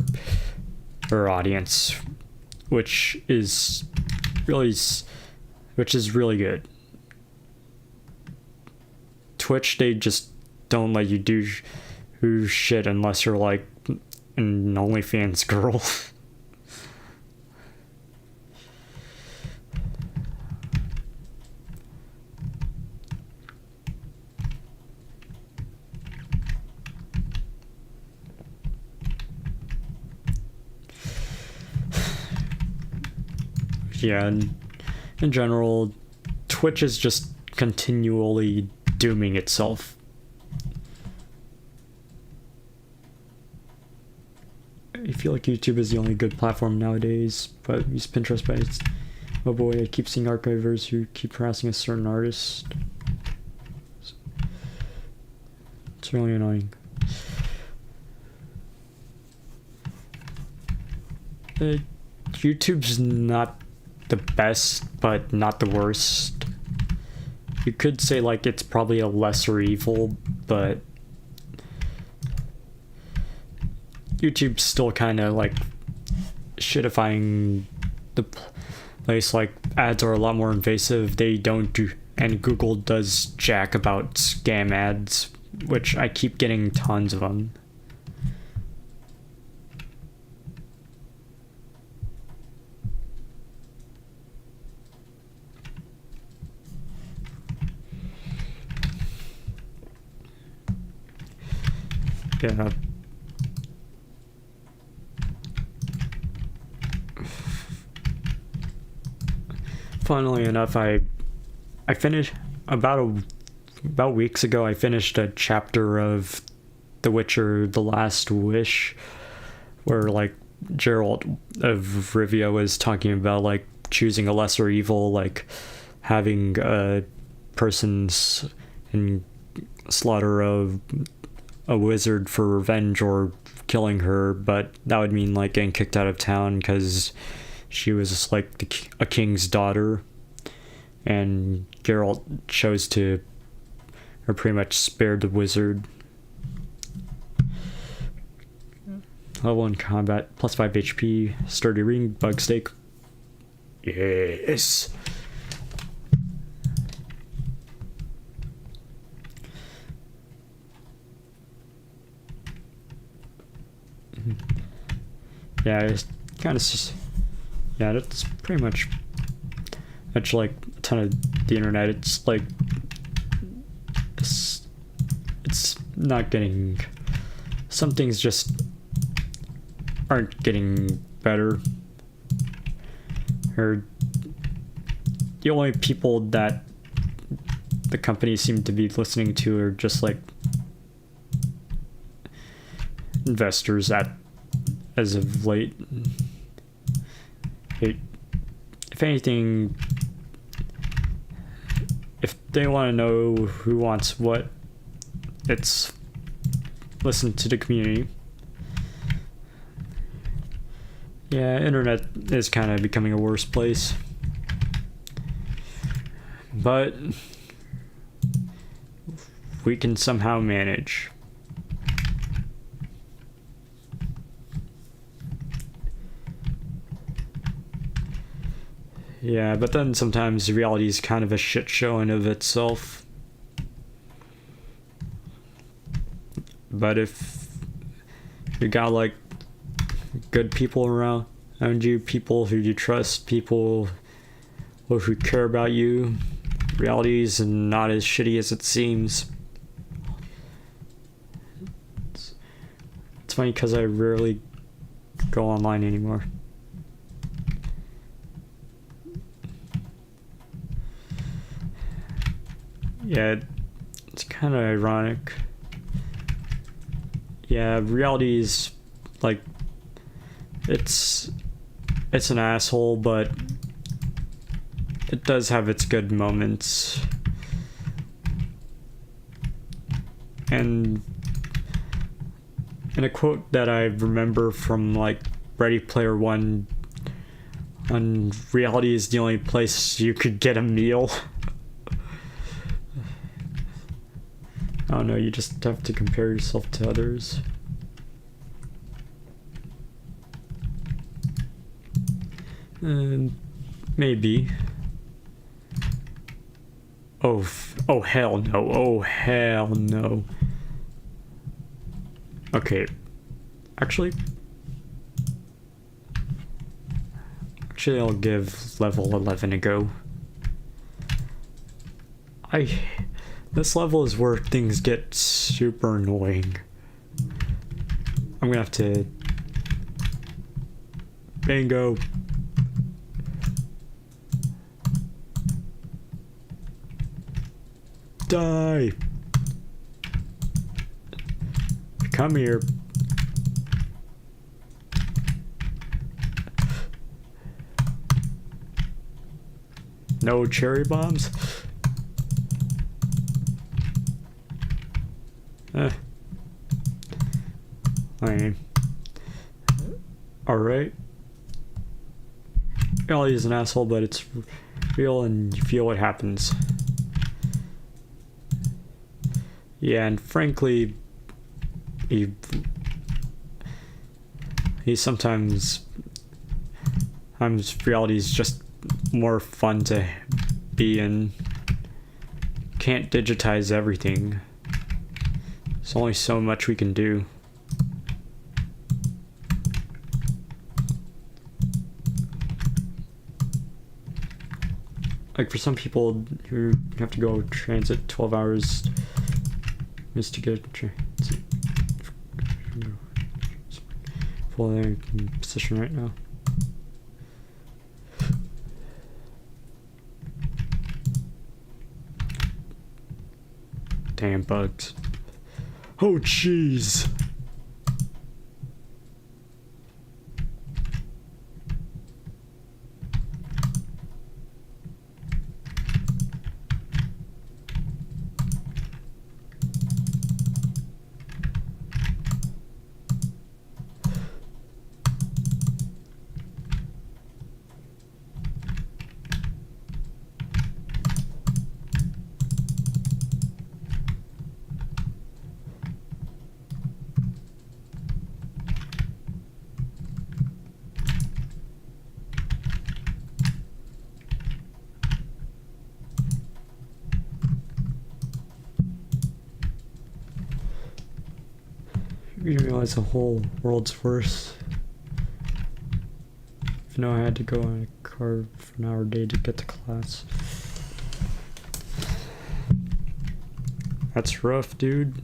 audience, which is really good. Twitch, they just don't let you do shit unless you're like an OnlyFans girl. Yeah, in general, Twitch is just continually dooming itself. I feel like YouTube is the only good platform nowadays, but use Pinterest, but it's, oh boy, I keep seeing archivers who keep harassing a certain artist. It's really annoying. YouTube's not the best, but not the worst. You could say like it's probably a lesser evil, but YouTube's still kind of like shitifying the place. Like, ads are a lot more invasive. They don't do, and Google does jack about scam ads, which I keep getting tons of them. Yeah. Funnily enough, I finished about weeks ago. I finished a chapter of The Witcher: The Last Wish, where like Geralt of Rivia was talking about like choosing a lesser evil, like having a person's and slaughter of a wizard for revenge or killing her, but that would mean like getting kicked out of town because she was just like a king's daughter, and Geralt chose to, or pretty much spared the wizard. Level 1 combat, plus 5 HP, sturdy ring, bug stake. Yes. Yeah, it's kind of just, yeah, that's pretty much like a ton of the internet. It's like it's not getting, some things just aren't getting better. Or the only people that the companies seem to be listening to are just like investors as of late. If anything, if they want to know who wants what, it's listen to the community. Yeah, internet is kind of becoming a worse place. But we can somehow manage. Yeah, but then sometimes reality is kind of a shit show in of itself. But if you got like good people around you, people who you trust, people who care about you, reality is not as shitty as it seems. It's funny because I rarely go online anymore. Yeah, it's kind of ironic. Yeah, reality is like, it's an asshole, but it does have its good moments. And in a quote that I remember from like Ready Player One, on reality is the only place you could get a meal. I don't know, you just have to compare yourself to others. Maybe. Oh hell no. Oh hell no. Okay. Actually, I'll give level 11 a go. This level is where things get super annoying. I'm gonna have to... Bingo. Die. Come here. No cherry bombs? Alright. Ellie is an asshole, but it's real and you feel what happens. Yeah, and frankly, he sometimes reality is just more fun to be in. Can't digitize everything. There's only so much we can do. Like for some people who have to go transit 12 hours just to get a people in position right now. Damn bugs. Oh jeez. You didn't realize the whole world's worse. You know, I had to go on a car for an hour a day to get to class. That's rough, dude.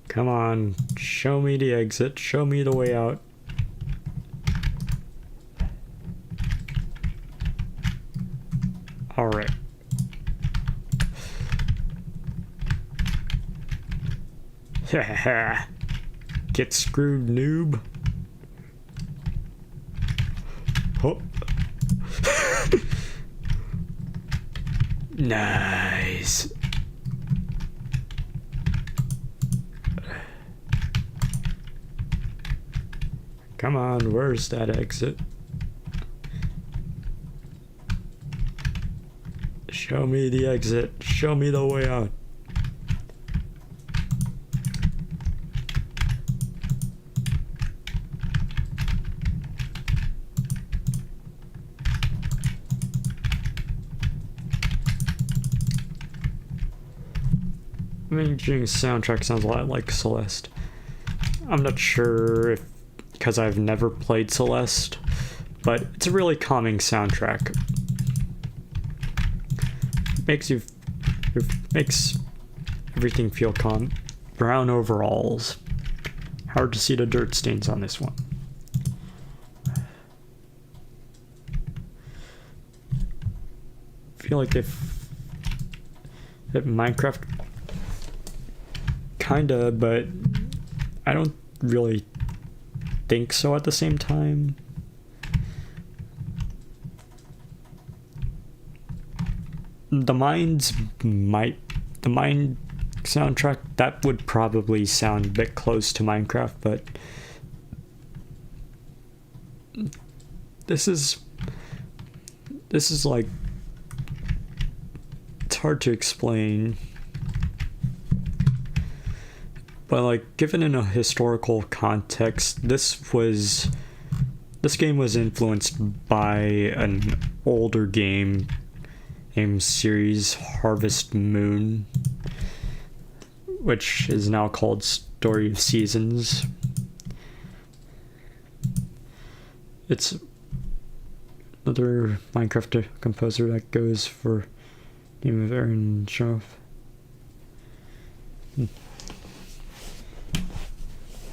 Come on, show me the exit, show me the way out. Alright. Haha. Get screwed, noob. Oh. Nice. Come on, where's that exit? Show me the exit. Show me the way out. Imaging soundtrack sounds a lot like Celeste. I'm not sure if because I've never played Celeste, but it's a really calming soundtrack. Makes everything feel calm. Brown overalls. Hard to see the dirt stains on this one. I feel like if Minecraft kinda, but I don't really think so at the same time. The Mind soundtrack, that would probably sound a bit close to Minecraft, but this is like, it's hard to explain. But like, given in a historical context, this game was influenced by an older game series, Harvest Moon, which is now called Story of Seasons. It's another Minecraft composer that goes for Game of Aaron Shroff.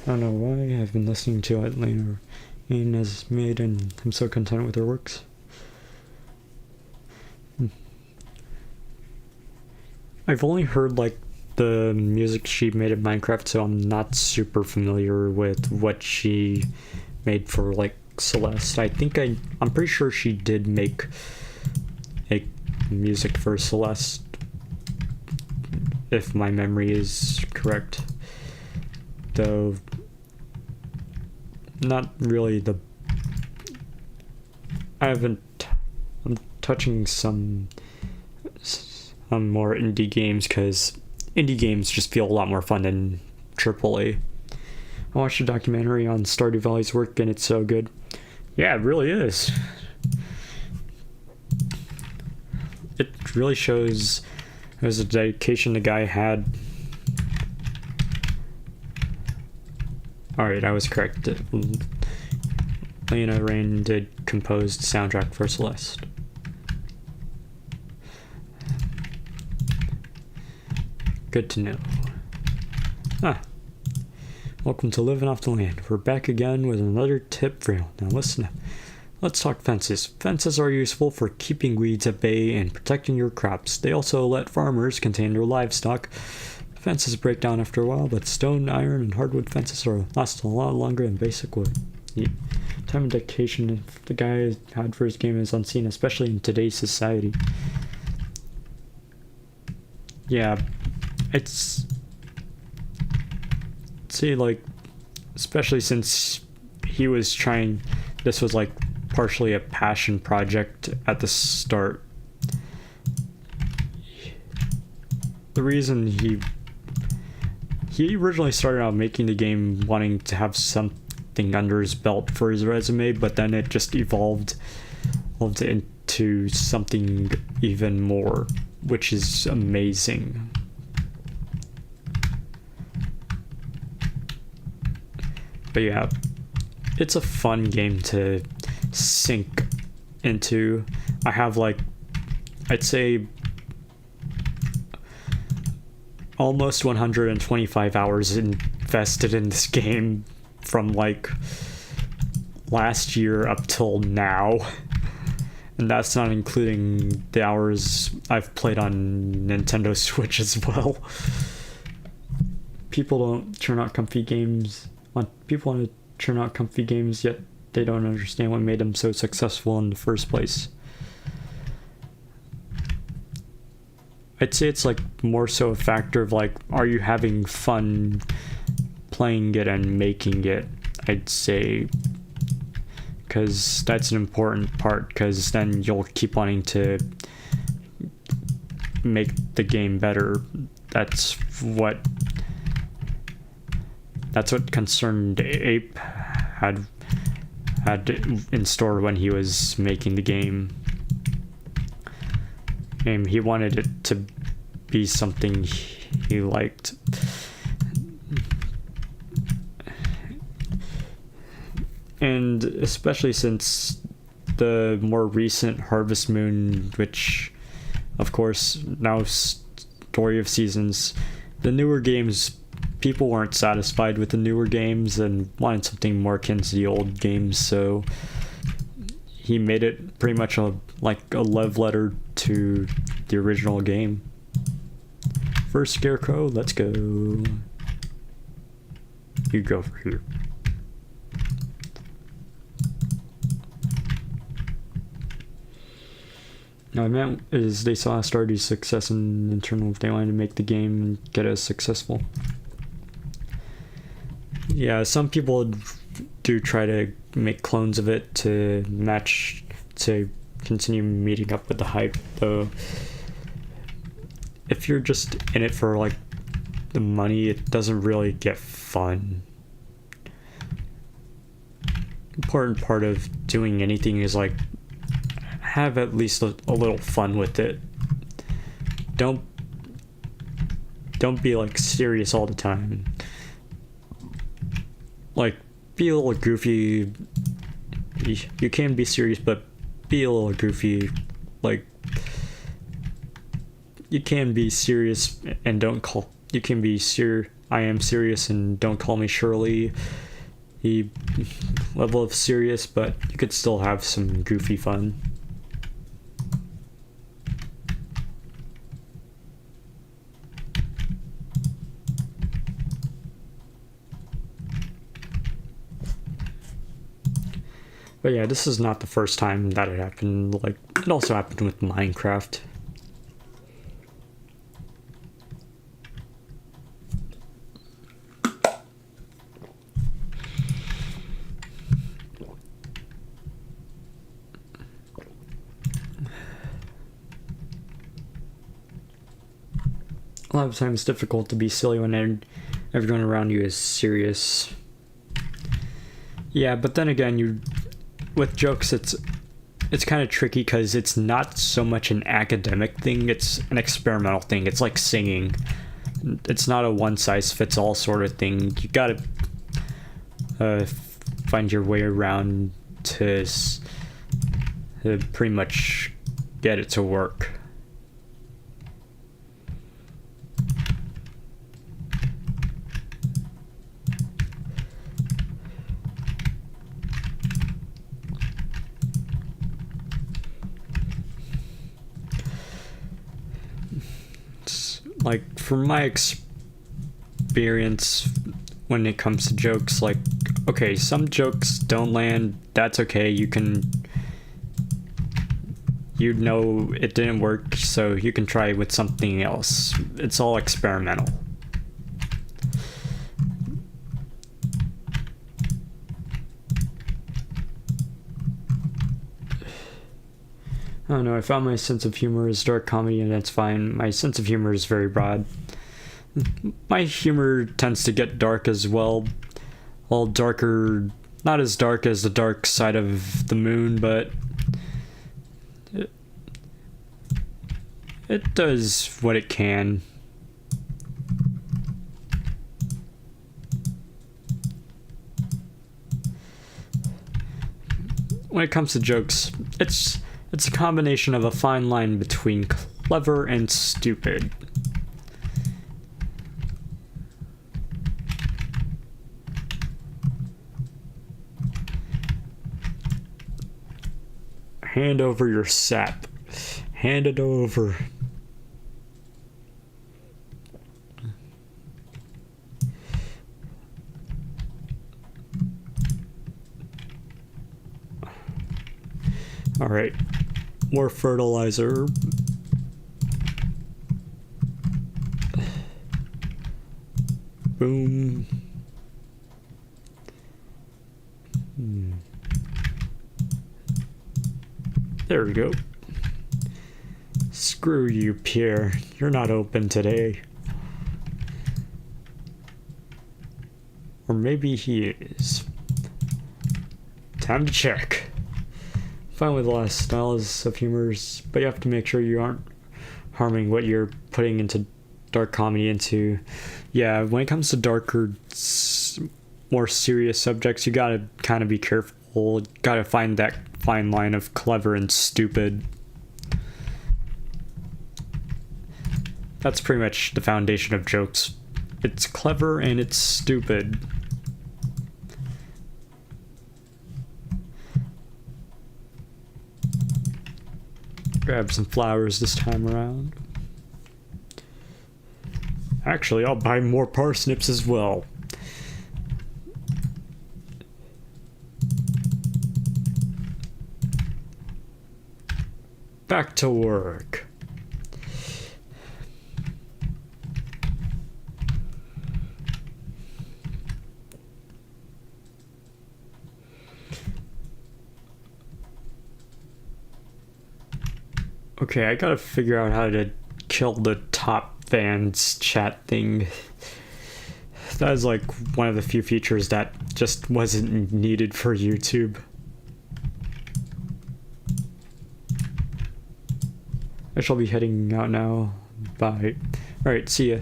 I don't know why I've been listening to it later. Ian has made, and I'm so content with her works. I've only heard like the music she made in Minecraft, so I'm not super familiar with what she made for like Celeste. I'm pretty sure she did make a music for Celeste, if my memory is correct. Though not really I'm touching some more indie games, because indie games just feel a lot more fun than AAA. I watched a documentary on Stardew Valley's work, and it's so good. Yeah, it really is. It really shows there's a dedication the guy had. Alright, I was correct. Lena Rain did compose the soundtrack for Celeste. Good to know. Welcome to Living Off the Land. We're back again with another tip for you. Now listen up. Let's talk fences. Fences are useful for keeping weeds at bay and protecting your crops. They also let farmers contain their livestock. Fences break down after a while, but stone, iron, and hardwood fences last a lot longer than basic wood. The time and dedication the guy had for his game is unseen, especially in today's society. Yeah, it's... See, like, especially since he was trying... This was, like, partially a passion project at the start. The reason he originally started out making the game wanting to have something under his belt for his resume, but then it just evolved into something even more, which is amazing. But yeah, it's a fun game to sink into. I have, like, I'd say almost 125 hours invested in this game from, like, last year up till now. And that's not including the hours I've played on Nintendo Switch as well. People don't churn out comfy games. People want to churn out comfy games, yet they don't understand what made them so successful in the first place. I'd say it's, like, more so a factor of, like, are you having fun playing it and making it, I'd say. Because that's an important part, because then you'll keep wanting to make the game better. That's what Concerned Ape had in store when he was making the game. And he wanted it to be something he liked. And especially since the more recent Harvest Moon, which, of course, now Story of Seasons, the newer games, people weren't satisfied with the newer games and wanted something more akin to the old games, so he made it pretty much like a love letter to the original game. First Scarecrow, let's go. You go for here. Now, I meant is they saw Stardew's success in internal. They wanted to make the game and get it successful. Yeah, some people do try to make clones of it to continue meeting up with the hype, though. If you're just in it for, like, the money, it doesn't really get fun. Important part of doing anything is, like, have at least a little fun with it. Don't be, like, serious all the time. Like, be a little goofy. You can be serious, but be a little goofy. Like, you can be serious and don't call. You can be I am serious and don't call me Shirley. The level of serious, but you could still have some goofy fun. But yeah, this is not the first time that it happened. Like, it also happened with Minecraft. A lot of times it's difficult to be silly when everyone around you is serious. Yeah, but then again, with jokes, it's kind of tricky because it's not so much an academic thing, it's an experimental thing. It's like singing. It's not a one-size-fits-all sort of thing. You gotta find your way around to pretty much get it to work. from my experience, when it comes to jokes, like, okay, some jokes don't land, that's okay, you know it didn't work, so you can try with something else. It's all experimental. I don't know, I found my sense of humor is dark comedy, and that's fine. My sense of humor is very broad. My humor tends to get dark as well. All darker, not as dark as the dark side of the moon, but it does what it can. When it comes to jokes, it's a combination of a fine line between clever and stupid. Hand over your sap. Hand it over. All right. More fertilizer. Boom. There we go. Screw you, Pierre. You're not open today. Or maybe he is. Time to check. Fine with the last styles of humors, but you have to make sure you aren't harming what you're putting into dark comedy into. Yeah, when it comes to darker, more serious subjects, you gotta kind of be careful. Gotta find that fine line of clever and stupid. That's pretty much the foundation of jokes. It's clever and it's stupid. Grab some flowers this time around. Actually, I'll buy more parsnips as well. Back to work. Okay, I gotta figure out how to kill the top fans chat thing. That is like one of the few features that just wasn't needed for YouTube. I shall be heading out now. Bye. Alright, see ya.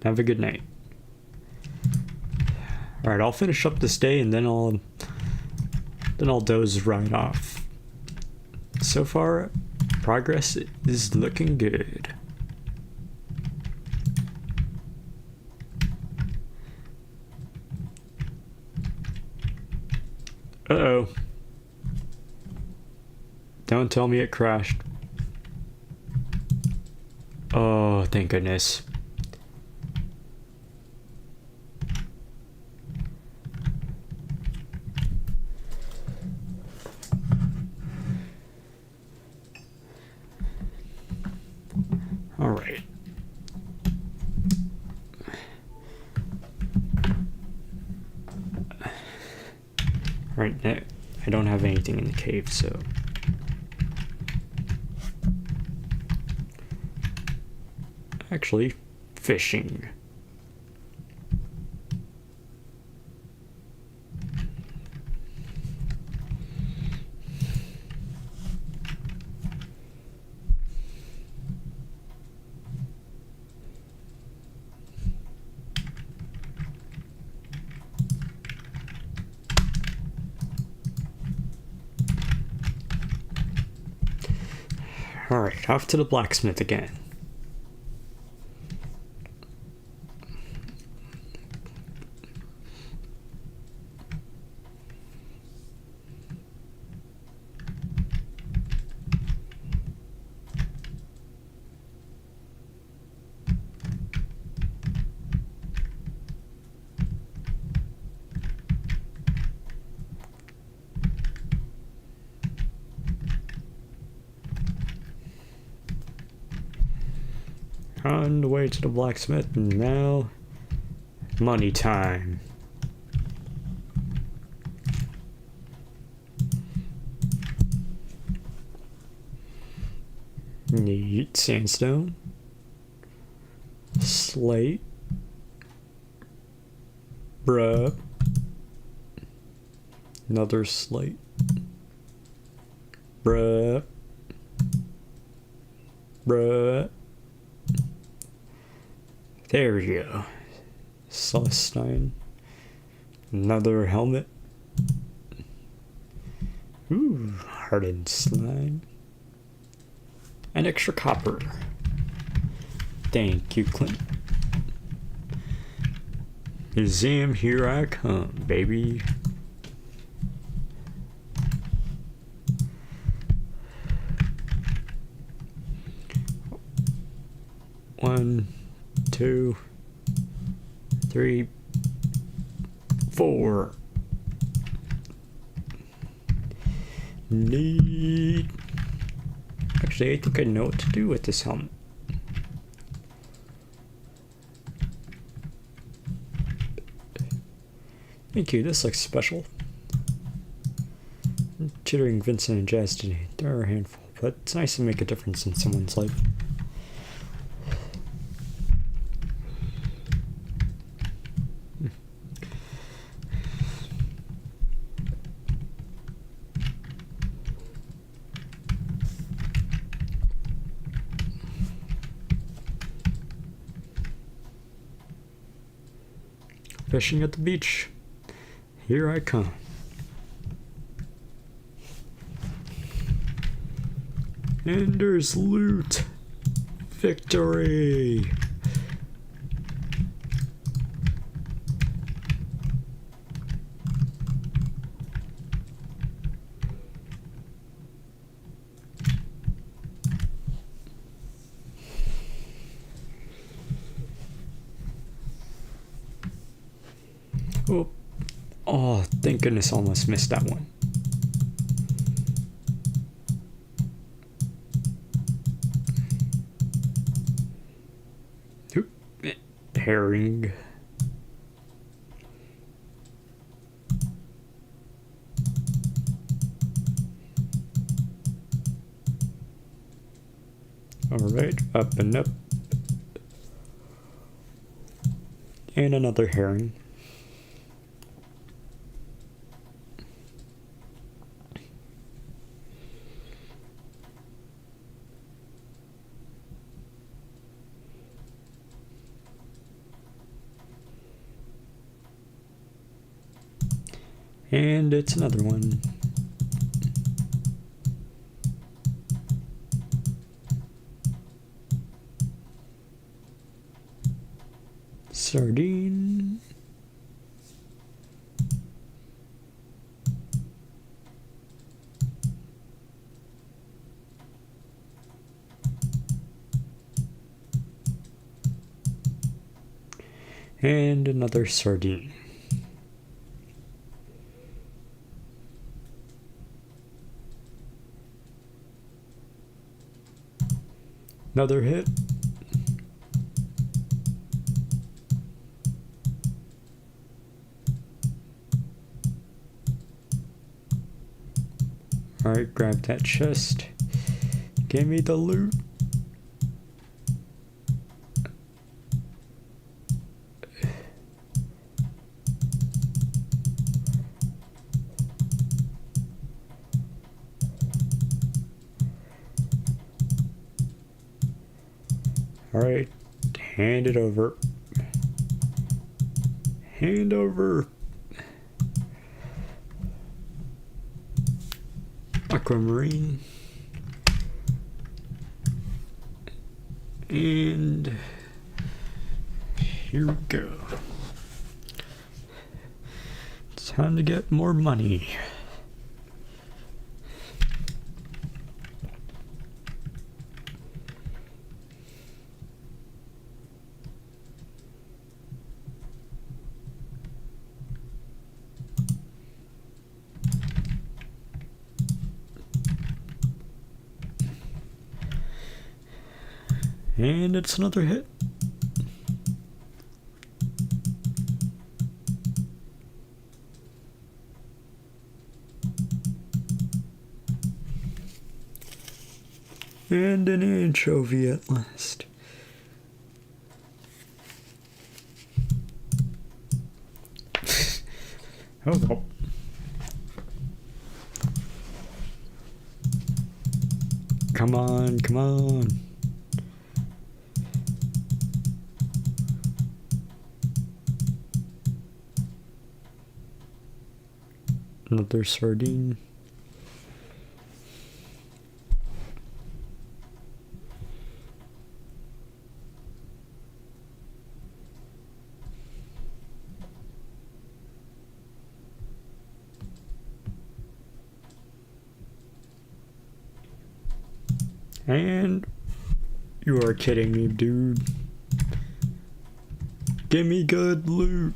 Have a good night. Alright, I'll finish up this day and then I'll doze right off. So far, progress is looking good. Uh-oh. Don't tell me it crashed. Oh, thank goodness. All right. Right now, I don't have anything in the cave, so... Actually, fishing. Alright, off to the blacksmith again. On the way to the blacksmith, and now money time. Need sandstone, slate, bruh, another slate, bruh, there we go. Celestine, another helmet, ooh, hardened slime. And extra copper. Thank you, Clint. Museum, here I come, baby. One, 2, 3, 4. Neat. Actually, I think I know what to do with this helmet. Thank you, this looks special. Chittering Vincent and Jazz today. There are a handful, but it's nice to make a difference in someone's life. Fishing at the beach. Here I come. And there's loot. Victory. Oh, thank goodness, almost missed that one. Oop. Herring. Alright, up and up. And another herring. And it's another one. Sardine. And another sardine. Another hit. Alright, grab that chest. Give me the loot. Alright, hand it over. Hand over. Aquamarine. And here we go. It's time to get more money. And it's another hit. And an anchovy at last. Oh well. Come on, come on. Another sardine. And you are kidding me, dude. Give me good loot.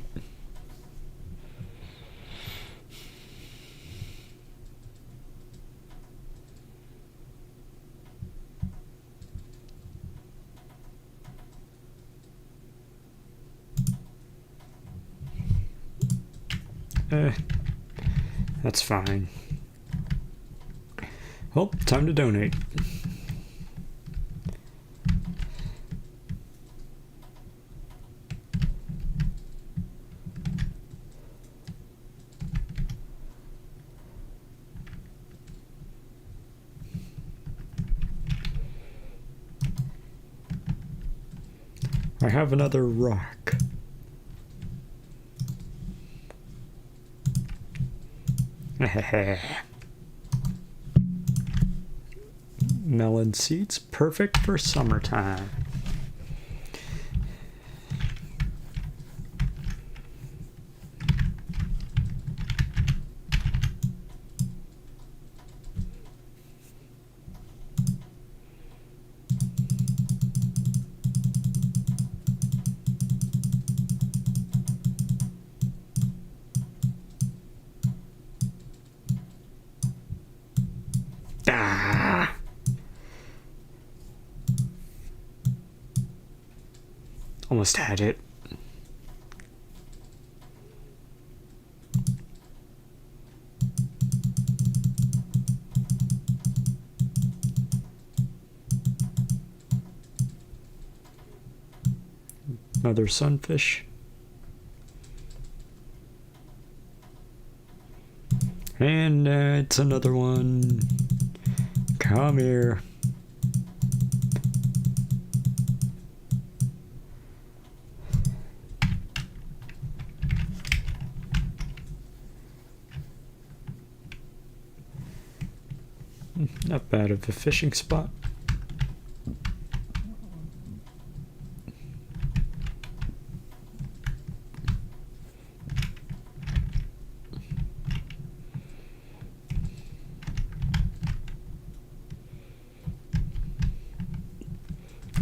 That's fine. Well, time to donate. I have another rock. Melon seeds, perfect for summertime. Almost had it. Another sunfish. And it's another one. Come here. Not bad of a fishing spot.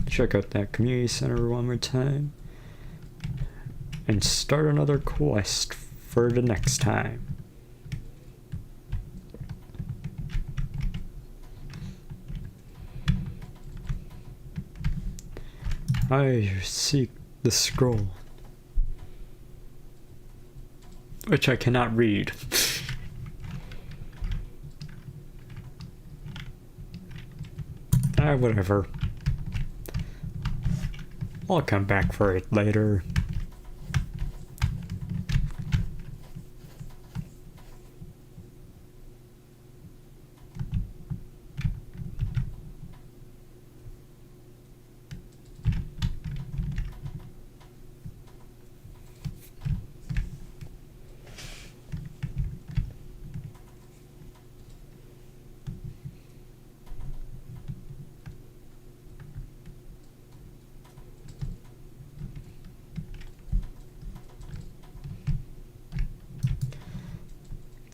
Check out that community center one more time and start another quest for the next time. I seek the scroll, which I cannot read. Whatever. I'll come back for it later.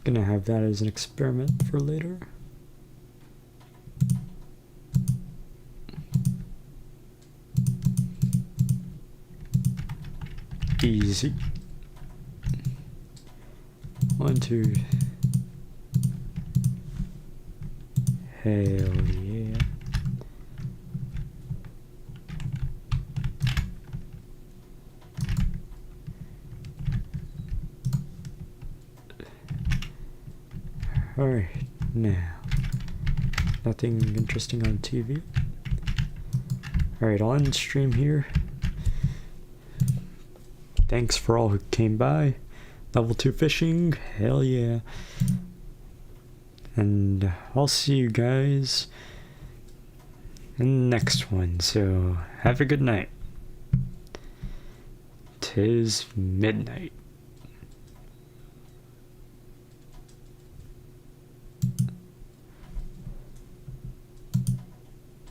Gonna have that as an experiment for later. Easy. 1, 2. Hell yeah. Alright, now. Nothing interesting on TV. Alright, I'll end stream here. Thanks for all who came by. Level 2 fishing, hell yeah. And I'll see you guys in the next one. So have a good night. 'Tis midnight.